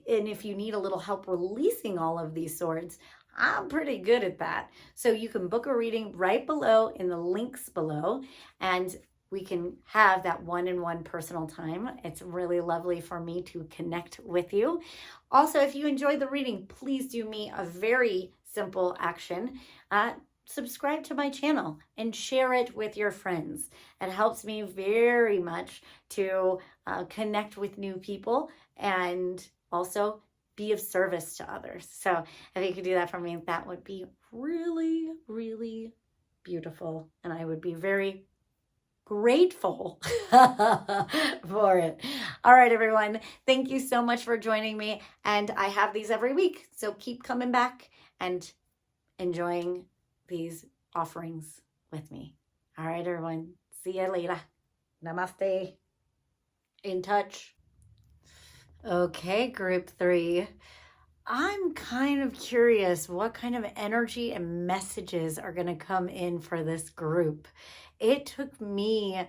if you need a little help releasing all of these swords, I'm pretty good at that. So you can book a reading right below in the links below, and we can have that one-on-one personal time. It's really lovely for me to connect with you. Also, if you enjoyed the reading, please do me a very simple action. Subscribe to my channel and share it with your friends. It helps me very much to connect with new people and also be of service to others. So if you could do that for me, that would be really, really beautiful. And I would be very grateful for it. All right, everyone. Thank you so much for joining me. And I have these every week. So keep coming back and enjoying these offerings with me. All right, everyone. See you later. Namaste. In touch. Okay, group 3. I'm kind of curious what kind of energy and messages are going to come in for this group. It took me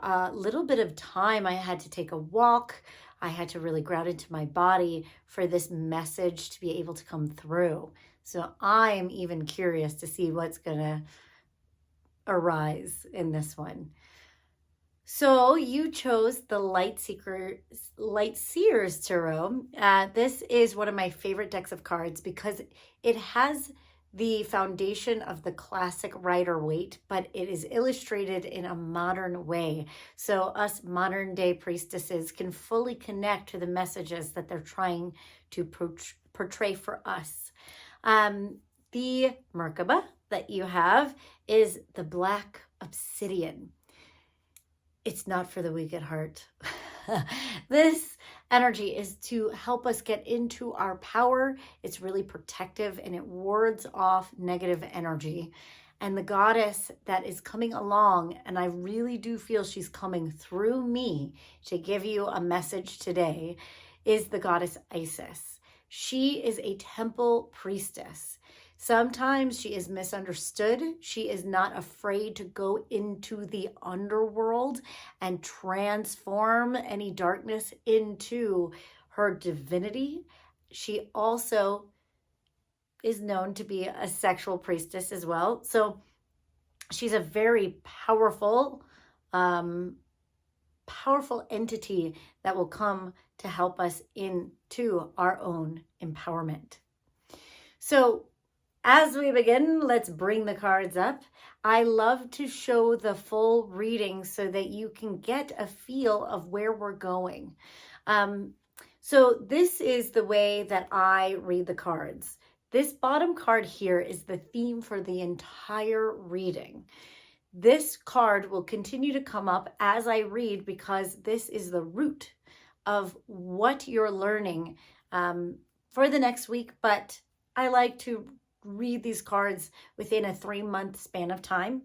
a little bit of time. I had to take a walk. I had to really ground into my body for this message to be able to come through. So I'm even curious to see what's going to arise in this one. So you chose the Light Seers Tarot. This is one of my favorite decks of cards because it has the foundation of the classic Rider-Waite, but it is illustrated in a modern way. So us modern day priestesses can fully connect to the messages that they're trying to portray for us. The Merkaba that you have is the Black Obsidian. It's not for the weak at heart. This energy is to help us get into our power. It's really protective and it wards off negative energy. And the goddess that is coming along, and I really do feel she's coming through me to give you a message today, is the goddess Isis. She is a temple priestess. Sometimes she is misunderstood. She is not afraid to go into the underworld and transform any darkness into her divinity. She also is known to be a sexual priestess as well. So she's a very powerful entity that will come to help us into our own empowerment. So as we begin, let's bring the cards up. I love to show the full reading so that you can get a feel of where we're going. So this is the way that I read the cards. This bottom card here is the theme for the entire reading. This card will continue to come up as I read because this is the root of what you're learning for the next week, but I like to read these cards within a 3-month span of time.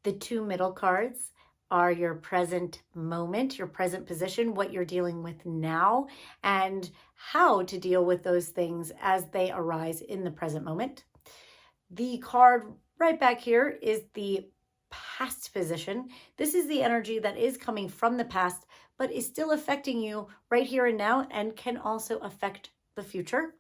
The 2 middle cards are your present moment, your present position, what you're dealing with now, and how to deal with those things as they arise in the present moment. The card right back here is the past position. This is the energy that is coming from the past, but is still affecting you right here and now and can also affect the future.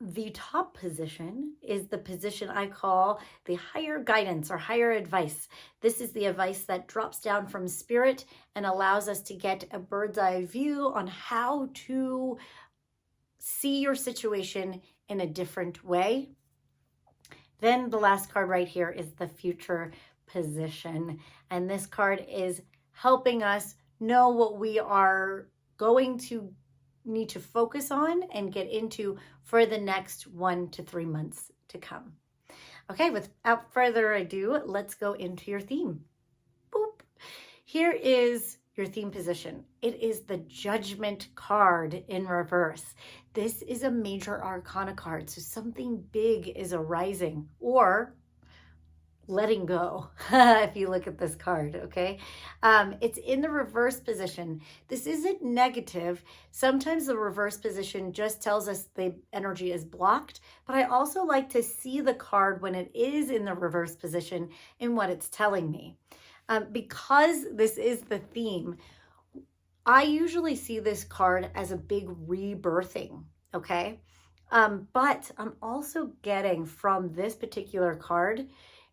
The top position is the position I call the higher guidance or higher advice. This is the advice that drops down from spirit and allows us to get a bird's eye view on how to see your situation in a different way. Then the last card right here is the future position. And this card is helping us know what we are going to need to focus on and get into for the next 1 to 3 months to come. Okay, without further ado, let's go into your theme. Boop. Here is your theme position. It is the Judgment card in reverse. This is a major arcana card, so something big is arising or letting go, if you look at this card, okay? It's in the reverse position. This isn't negative. Sometimes the reverse position just tells us the energy is blocked, but I also like to see the card when it is in the reverse position and what it's telling me. Because this is the theme, I usually see this card as a big rebirthing, okay? But I'm also getting from this particular card,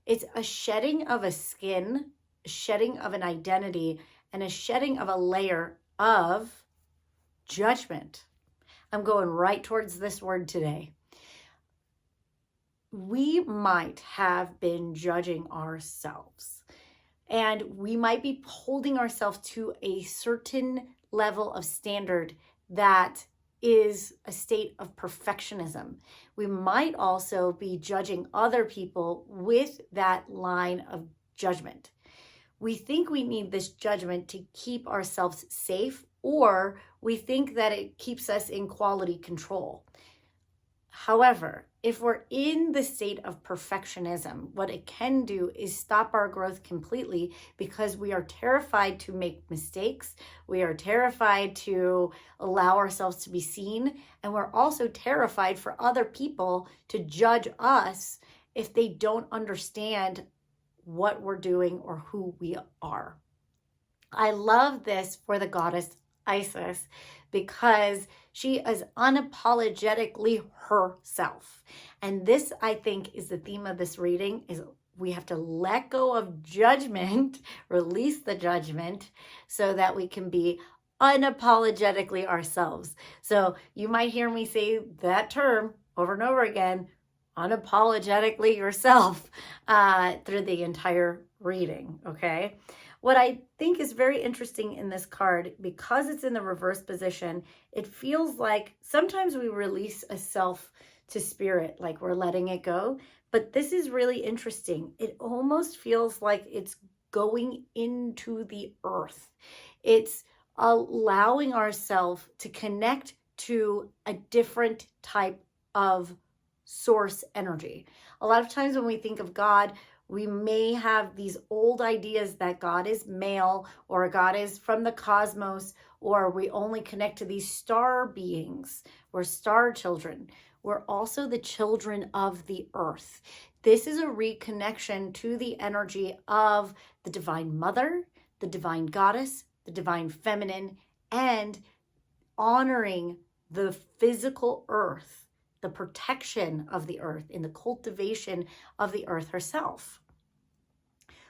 it's a shedding of a skin, a shedding of an identity, and a shedding of a layer of judgment. I'm going right towards this word today. We might have been judging ourselves, and we might be holding ourselves to a certain level of standard that is a state of perfectionism. We might also be judging other people with that line of judgment. We think we need this judgment to keep ourselves safe, or we think that it keeps us in quality control. However, if we're in the state of perfectionism, what it can do is stop our growth completely because we are terrified to make mistakes. We are terrified to allow ourselves to be seen. And we're also terrified for other people to judge us if they don't understand what we're doing or who we are. I love this for the goddess Isis because she is unapologetically herself. And this, I think, is the theme of this reading, is we have to let go of judgment, release the judgment, so that we can be unapologetically ourselves. So you might hear me say that term over and over again, unapologetically yourself, through the entire reading, okay? What I think is very interesting in this card, because it's in the reverse position, it feels like sometimes we release a self to spirit, like we're letting it go. But this is really interesting. It almost feels like it's going into the earth. It's allowing ourselves to connect to a different type of source energy. A lot of times when we think of God, we may have these old ideas that God is male, or God is from the cosmos, or we only connect to these star beings. We're star children. We're also the children of the earth. This is a reconnection to the energy of the divine mother, the divine goddess, the divine feminine, and honoring the physical earth, the protection of the earth, in the cultivation of the earth herself.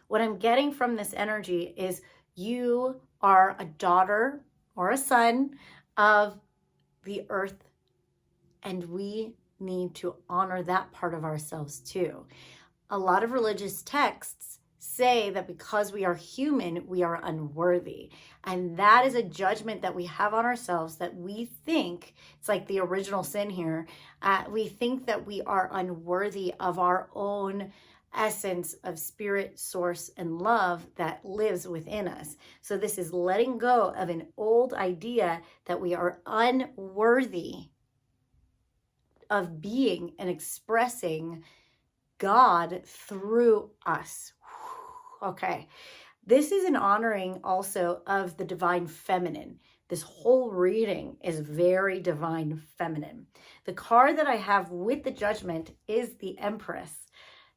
What I'm getting from this energy is you are a daughter or a son of the earth, and we need to honor that part of ourselves too. A lot of religious texts say that because we are human, we are unworthy. And that is a judgment that we have on ourselves, that we think, it's like the original sin here, we think that we are unworthy of our own essence of spirit, source, and love that lives within us. So this is letting go of an old idea that we are unworthy of being and expressing God through us. Okay. This is an honoring also of the divine feminine. This whole reading is very divine feminine. The card that I have with the judgment is the Empress.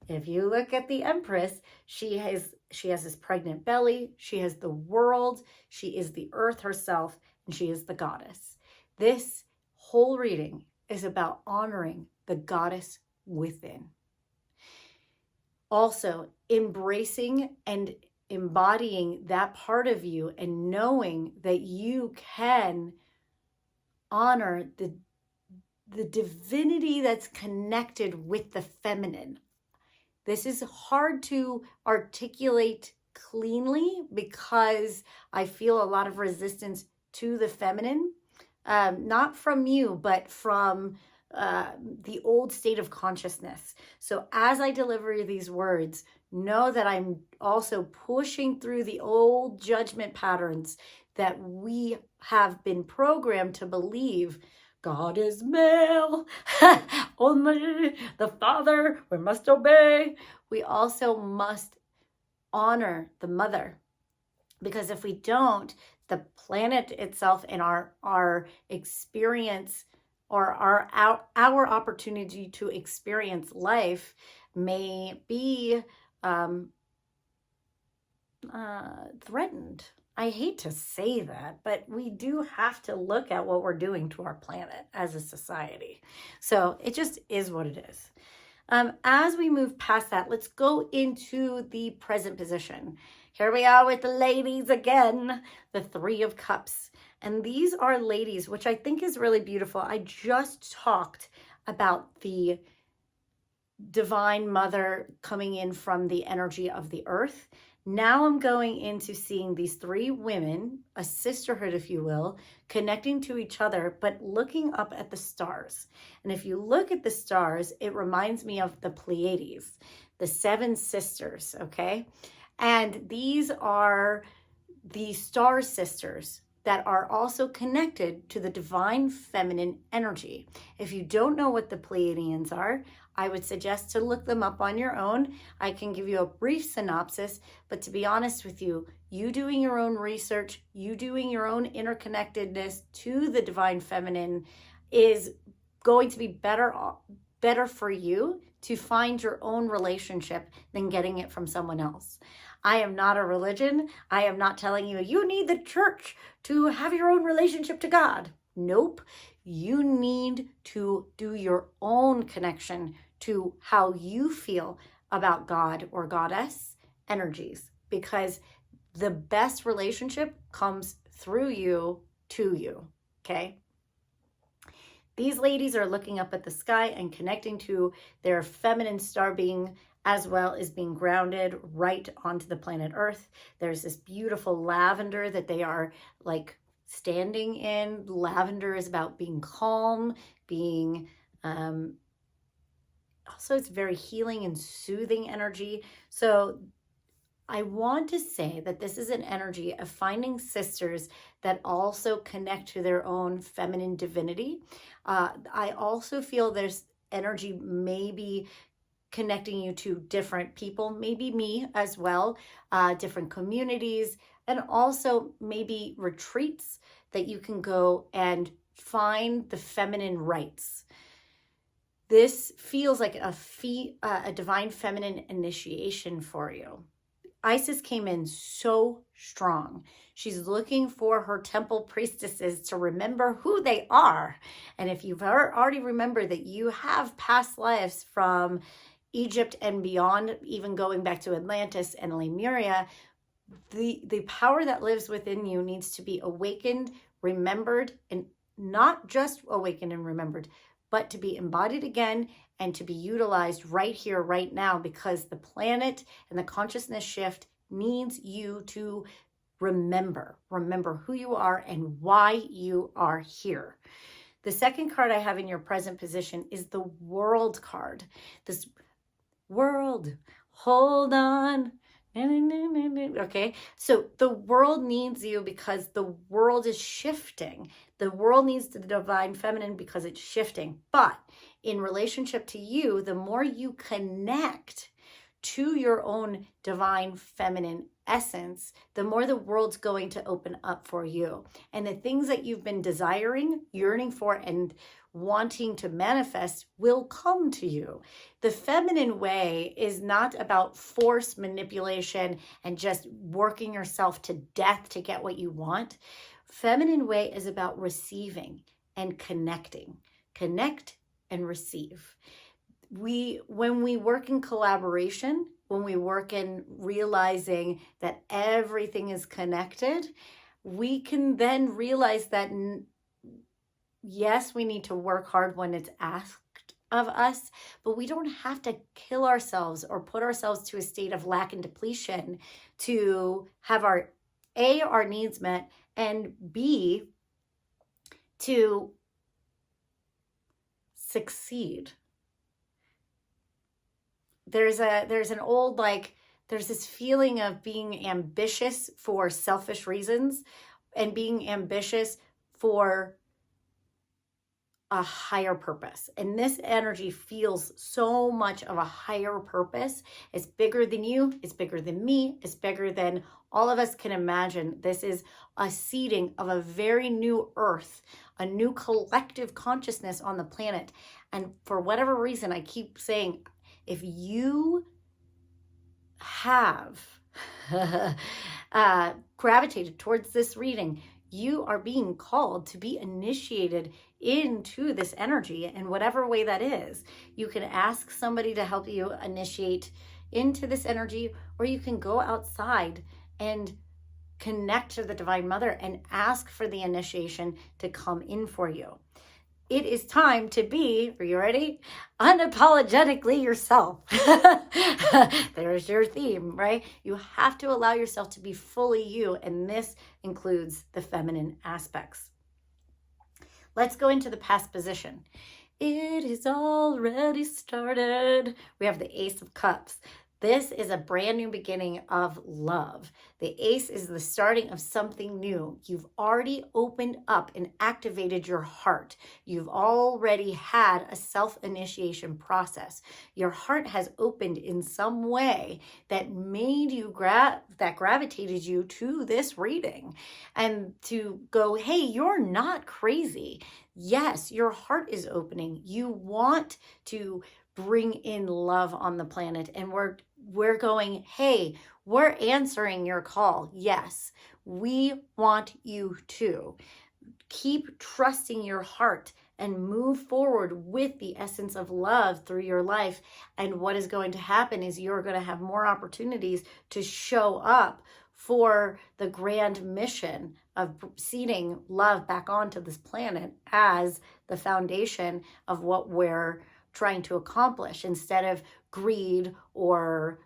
If you look at the Empress, she has this pregnant belly. She has the world. She is the earth herself, and she is the goddess. This whole reading is about honoring the goddess within. Also, embracing and embodying that part of you, and knowing that you can honor the divinity that's connected with the feminine. This is hard to articulate cleanly because I feel a lot of resistance to the feminine, not from you, but from the old state of consciousness. So as I deliver these words, know that I'm also pushing through the old judgment patterns that we have been programmed to believe. God is male, only the father, we must obey. We also must honor the mother, because if we don't, the planet itself and our experience, or our opportunity to experience life, may be threatened. I hate to say that, but we do have to look at what we're doing to our planet as a society. So it just is what it is. As we move past that, let's go into the present position. Here we are with the ladies again, the Three of Cups. And these are ladies, which I think is really beautiful. I just talked about the divine mother coming in from the energy of the earth. Now I'm going into seeing these three women, a sisterhood, if you will, connecting to each other, but looking up at the stars. And if you look at the stars, it reminds me of the Pleiades, the seven sisters, okay? And these are the star sisters that are also connected to the divine feminine energy. If you don't know what the Pleiadians are, I would suggest to look them up on your own. I can give you a brief synopsis, but to be honest with you, you doing your own research, you doing your own interconnectedness to the divine feminine is going to be better for you to find your own relationship than getting it from someone else. I am not a religion. I am not telling you, you need the church to have your own relationship to God. Nope. You need to do your own connection to how you feel about God or goddess energies, because the best relationship comes through you to you, okay? These ladies are looking up at the sky and connecting to their feminine star being, as well as being grounded right onto the planet Earth. There's this beautiful lavender that they are like standing in. Lavender is about being calm, being, also it's very healing and soothing energy. So I want to say that this is an energy of finding sisters that also connect to their own feminine divinity. I also feel there's energy maybe connecting you to different people, maybe me as well, different communities, and also maybe retreats that you can go and find the feminine rites. This feels like a divine feminine initiation for you. Isis came in so strong. She's looking for her temple priestesses to remember who they are. And if you've already remembered that you have past lives from Egypt and beyond, even going back to Atlantis and Lemuria, the power that lives within you needs to be awakened, remembered, and not just awakened and remembered, but to be embodied again and to be utilized right here, right now, because the planet and the consciousness shift needs you to remember who you are and why you are here. The second card I have in your present position is the World card. This world, hold on. Okay, so the world needs you because the world is shifting. The world needs the divine feminine because it's shifting. But in relationship to you, the more you connect to your own divine feminine essence, the more the world's going to open up for you. And the things that you've been desiring, yearning for, and wanting to manifest will come to you. The feminine way is not about force, manipulation, and just working yourself to death to get what you want. Feminine way is about receiving and connecting. Connect and receive. When we work in collaboration, when we work in realizing that everything is connected, we can then realize that yes, we need to work hard when it's asked of us, but we don't have to kill ourselves or put ourselves to a state of lack and depletion to have our needs met, and B, to succeed. There's this feeling of being ambitious for selfish reasons and being ambitious for a higher purpose. And this energy feels so much of a higher purpose. It's bigger than you. It's bigger than me. It's bigger than all of us can imagine. This is a seeding of a very new earth, a new collective consciousness on the planet. And for whatever reason, I keep saying, if you have gravitated towards this reading, you are being called to be initiated into this energy in whatever way that is. You can ask somebody to help you initiate into this energy, or you can go outside and connect to the Divine Mother and ask for the initiation to come in for you. It is time to be, are you ready? Unapologetically yourself. There's your theme, right? You have to allow yourself to be fully you, and this includes the feminine aspects. Let's go into the past position. It is already started. We have the Ace of Cups. This is a brand new beginning of love. The Ace is the starting of something new. You've already opened up and activated your heart. You've already had a self-initiation process. Your heart has opened in some way that made you that gravitated you to this reading, and to go, hey, you're not crazy. Yes, your heart is opening. You want to bring in love on the planet. And we're going, hey, we're answering your call. Yes, we want you to keep trusting your heart and move forward with the essence of love through your life. And what is going to happen is you're going to have more opportunities to show up for the grand mission of seeding love back onto this planet as the foundation of what we're trying to accomplish, instead of greed or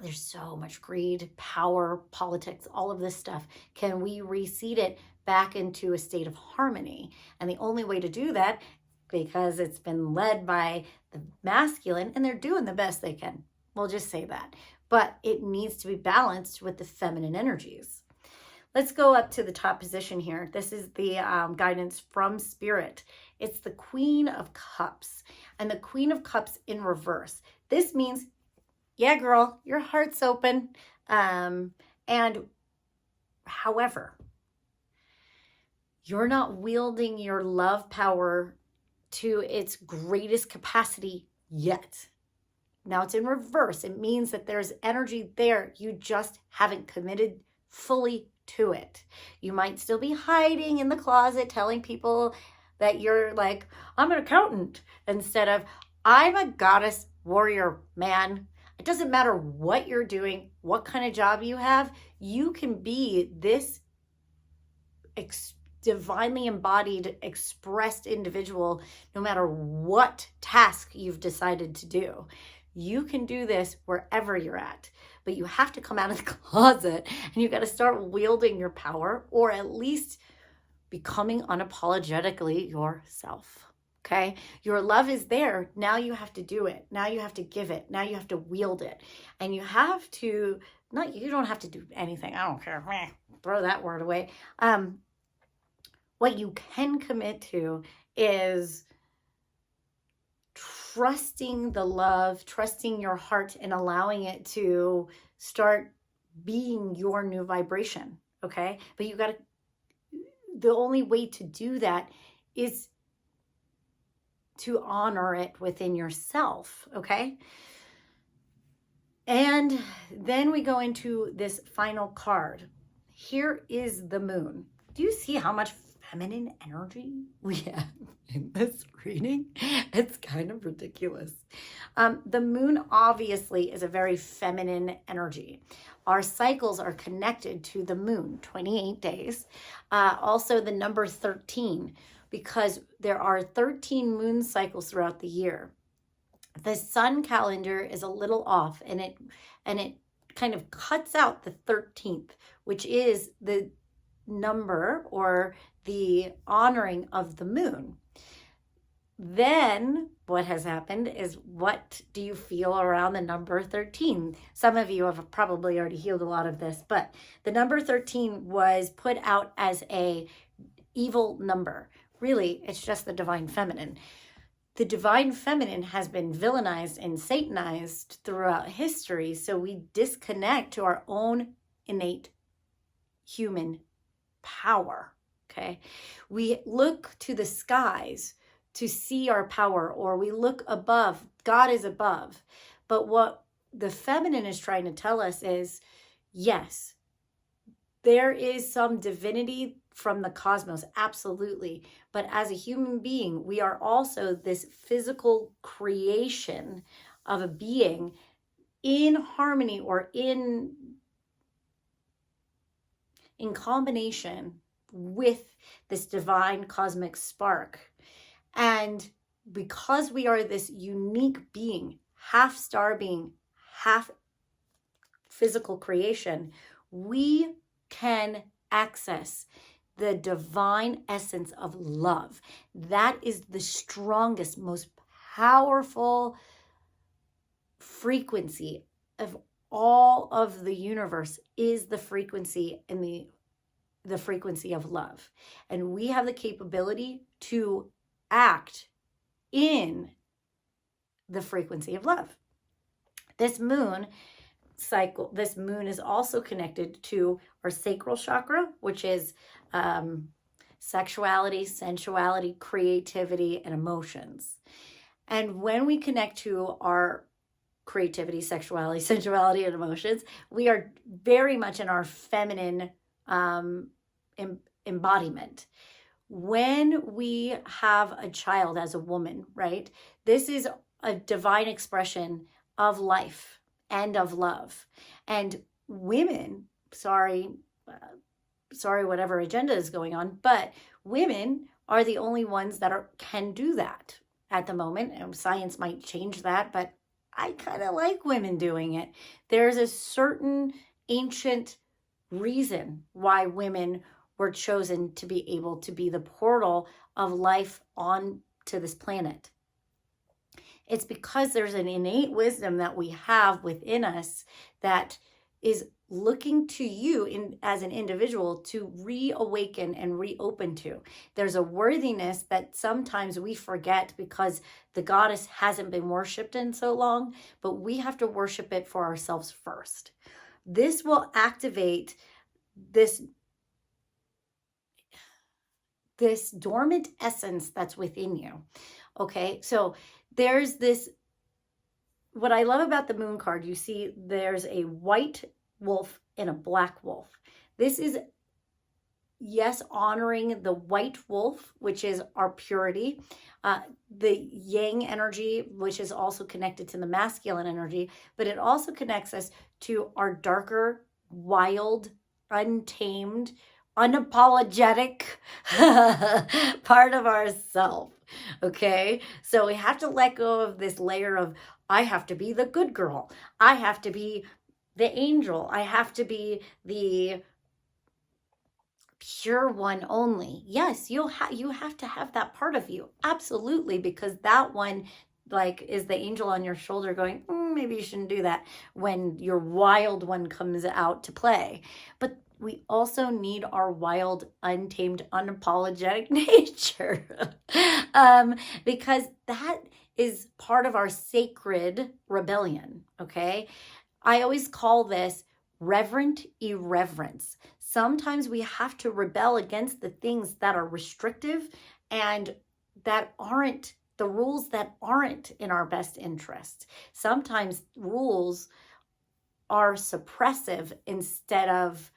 there's so much greed, power, politics, all of this stuff. Can we reseed it back into a state of harmony? And the only way to do that, because it's been led by the masculine, and they're doing the best they can, we'll just say that, but it needs to be balanced with the feminine energies. Let's go up to the top position here. This is the guidance from Spirit. It's the Queen of Cups, and the Queen of Cups in reverse. This means, yeah, girl, your heart's open. And however, you're not wielding your love power to its greatest capacity yet. Now it's in reverse. It means that there's energy there. You just haven't committed fully to it. You might still be hiding in the closet, telling people that you're like, I'm an accountant, instead of, I'm a goddess warrior, man. It doesn't matter what you're doing, what kind of job you have, you can be this divinely embodied, expressed individual, no matter what task you've decided to do. You can do this wherever you're at, but you have to come out of the closet and you got to start wielding your power, or at least becoming unapologetically yourself. Okay, your love is there. Now you have to do it. Now you have to give it. Now you have to wield it. And you have to, you don't have to do anything. I don't care. Throw that word away. What you can commit to is trusting the love, trusting your heart, and allowing it to start being your new vibration. Okay, but you got to, the only way to do that is to honor it within yourself, okay? And then we go into this final card. Here is the moon. Do you see how much feminine energy we have in this reading? It's kind of ridiculous. The moon obviously is a very feminine energy. Our cycles are connected to the moon, 28 days. Also the number 13, because there are 13 moon cycles throughout the year. The sun calendar is a little off, and it kind of cuts out the 13th, which is the number or the honoring of the moon. Then what has happened is, what do you feel around the number 13? Some of you have probably already healed a lot of this, but the number 13 was put out as a evil number. Really, it's just the divine feminine. The divine feminine has been villainized and satanized throughout history, so we disconnect to our own innate human power, okay? We look to the skies to see our power, or we look above. God is above. But what the feminine is trying to tell us is, yes, there is some divinity from the cosmos, absolutely. But as a human being, we are also this physical creation of a being in harmony, or in combination with this divine cosmic spark. And because we are this unique being, half star being, half physical creation, we can access the divine essence of love. That is the strongest, most powerful frequency of all of the universe, is the frequency and the frequency of love. And we have the capability to act in the frequency of love. This moon cycle, this moon is also connected to our sacral chakra, which is sexuality, sensuality, creativity, and emotions. And when we connect to our creativity, sexuality, sensuality, and emotions, we are very much in our feminine embodiment. When we have a child as a woman, right, this is a divine expression of life and of love. And women, sorry, whatever agenda is going on, but women are the only ones that can do that at the moment. And science might change that, but I kind of like women doing it. There's a certain ancient reason why women were chosen to be able to be the portal of life on to this planet. It's because there's an innate wisdom that we have within us that is looking to you as an individual to reawaken and reopen to. There's a worthiness that sometimes we forget because the goddess hasn't been worshipped in so long, but we have to worship it for ourselves first. This will activate this dormant essence that's within you. Okay, so there's this, what I love about the moon card, you see there's a white wolf and a black wolf. This is, yes, honoring the white wolf, which is our purity, the yang energy, which is also connected to the masculine energy, but it also connects us to our darker, wild, untamed, unapologetic part of ourself. Okay, so we have to let go of this layer of I have to be the good girl, I have to be the angel, I have to be the pure one only. Yes, you have to have that part of you, absolutely, because that one like is the angel on your shoulder going, maybe you shouldn't do that, when your wild one comes out to play. But we also need our wild, untamed, unapologetic nature because that is part of our sacred rebellion, okay? I always call this reverent irreverence. Sometimes we have to rebel against the things that are restrictive and that aren't the rules that aren't in our best interest. Sometimes rules are suppressive instead of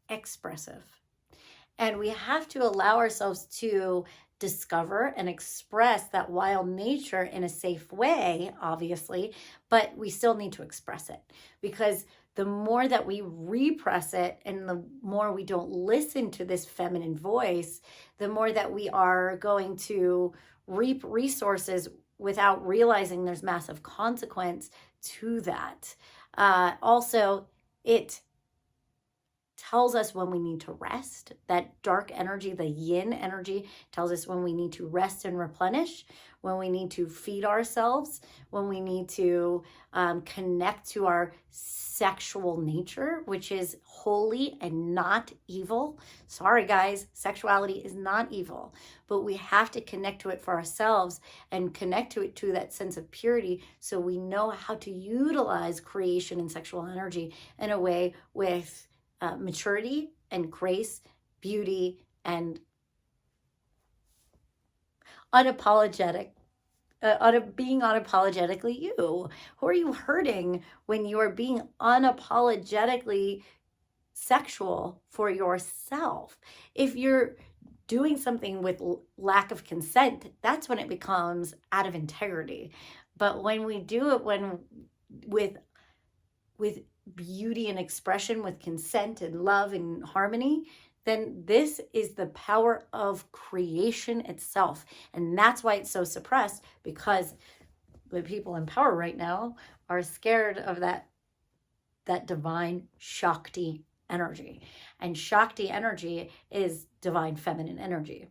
expressive. And we have to allow ourselves to discover and express that wild nature in a safe way, obviously, but we still need to express it, because the more that we repress it and the more we don't listen to this feminine voice, the more that we are going to reap resources without realizing there's massive consequence to that. Also, it tells us when we need to rest. That dark energy, the yin energy, tells us when we need to rest and replenish, when we need to feed ourselves, when we need to connect to our sexual nature, which is holy and not evil. Sorry, guys, sexuality is not evil, but we have to connect to it for ourselves and connect to it to that sense of purity so we know how to utilize creation and sexual energy in a way with maturity and grace, beauty, and unapologetic, being unapologetically you. Who are you hurting when you are being unapologetically sexual for yourself? If you're doing something with lack of consent, that's when it becomes out of integrity. But when we do it with beauty and expression, with consent and love and harmony, then this is the power of creation itself. And that's why it's so suppressed, because the people in power right now are scared of that divine Shakti energy. And Shakti energy is divine feminine energy.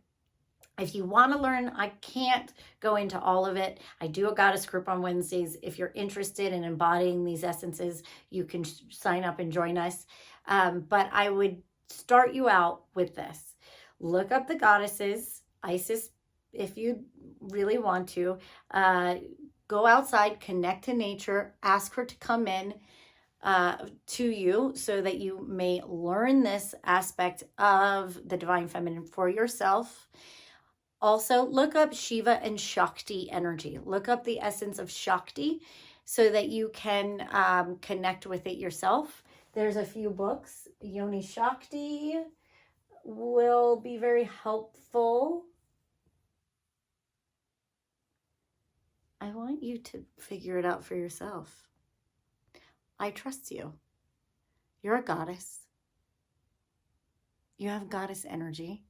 If you want to learn, I can't go into all of it. I do a goddess group on Wednesdays. If you're interested in embodying these essences, you can sign up and join us. But I would start you out with this. Look up the goddesses, Isis, if you really want to. Go outside, connect to nature, ask her to come in to you so that you may learn this aspect of the divine feminine for yourself. Also, look up Shiva and Shakti energy. Look up the essence of Shakti so that you can connect with it yourself. There's a few books. Yoni Shakti will be very helpful. I want you to figure it out for yourself. I trust you. You're a goddess. You have goddess energy.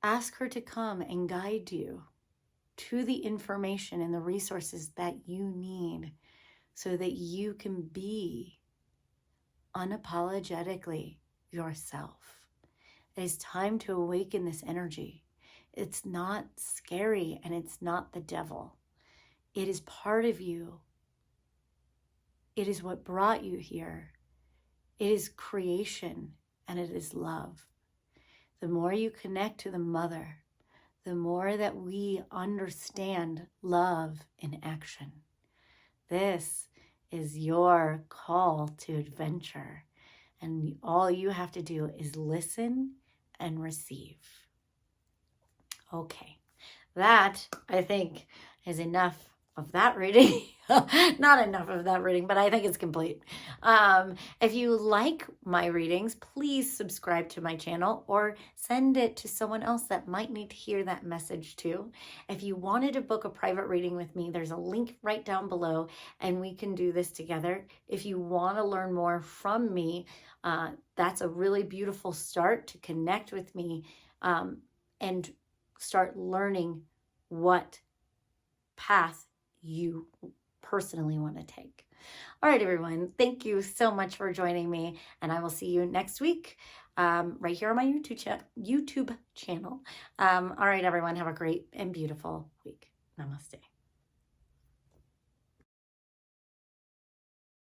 Ask her to come and guide you to the information and the resources that you need so that you can be unapologetically yourself. It is time to awaken this energy. It's not scary and it's not the devil. It is part of you. It is what brought you here. It is creation and it is love. The more you connect to the mother, the more that we understand love in action. This is your call to adventure. And all you have to do is listen and receive. Okay, that I think is enough of that reading. Not enough of that reading, but I think it's complete. If you like my readings, please subscribe to my channel or send it to someone else that might need to hear that message too. If you wanted to book a private reading with me, there's a link right down below and we can do this together. If you want to learn more from me, that's a really beautiful start to connect with me and start learning what path you personally want to take. All right, everyone. Thank you so much for joining me, and I will see you next week right here on my YouTube channel. All right, everyone. Have a great and beautiful week. Namaste.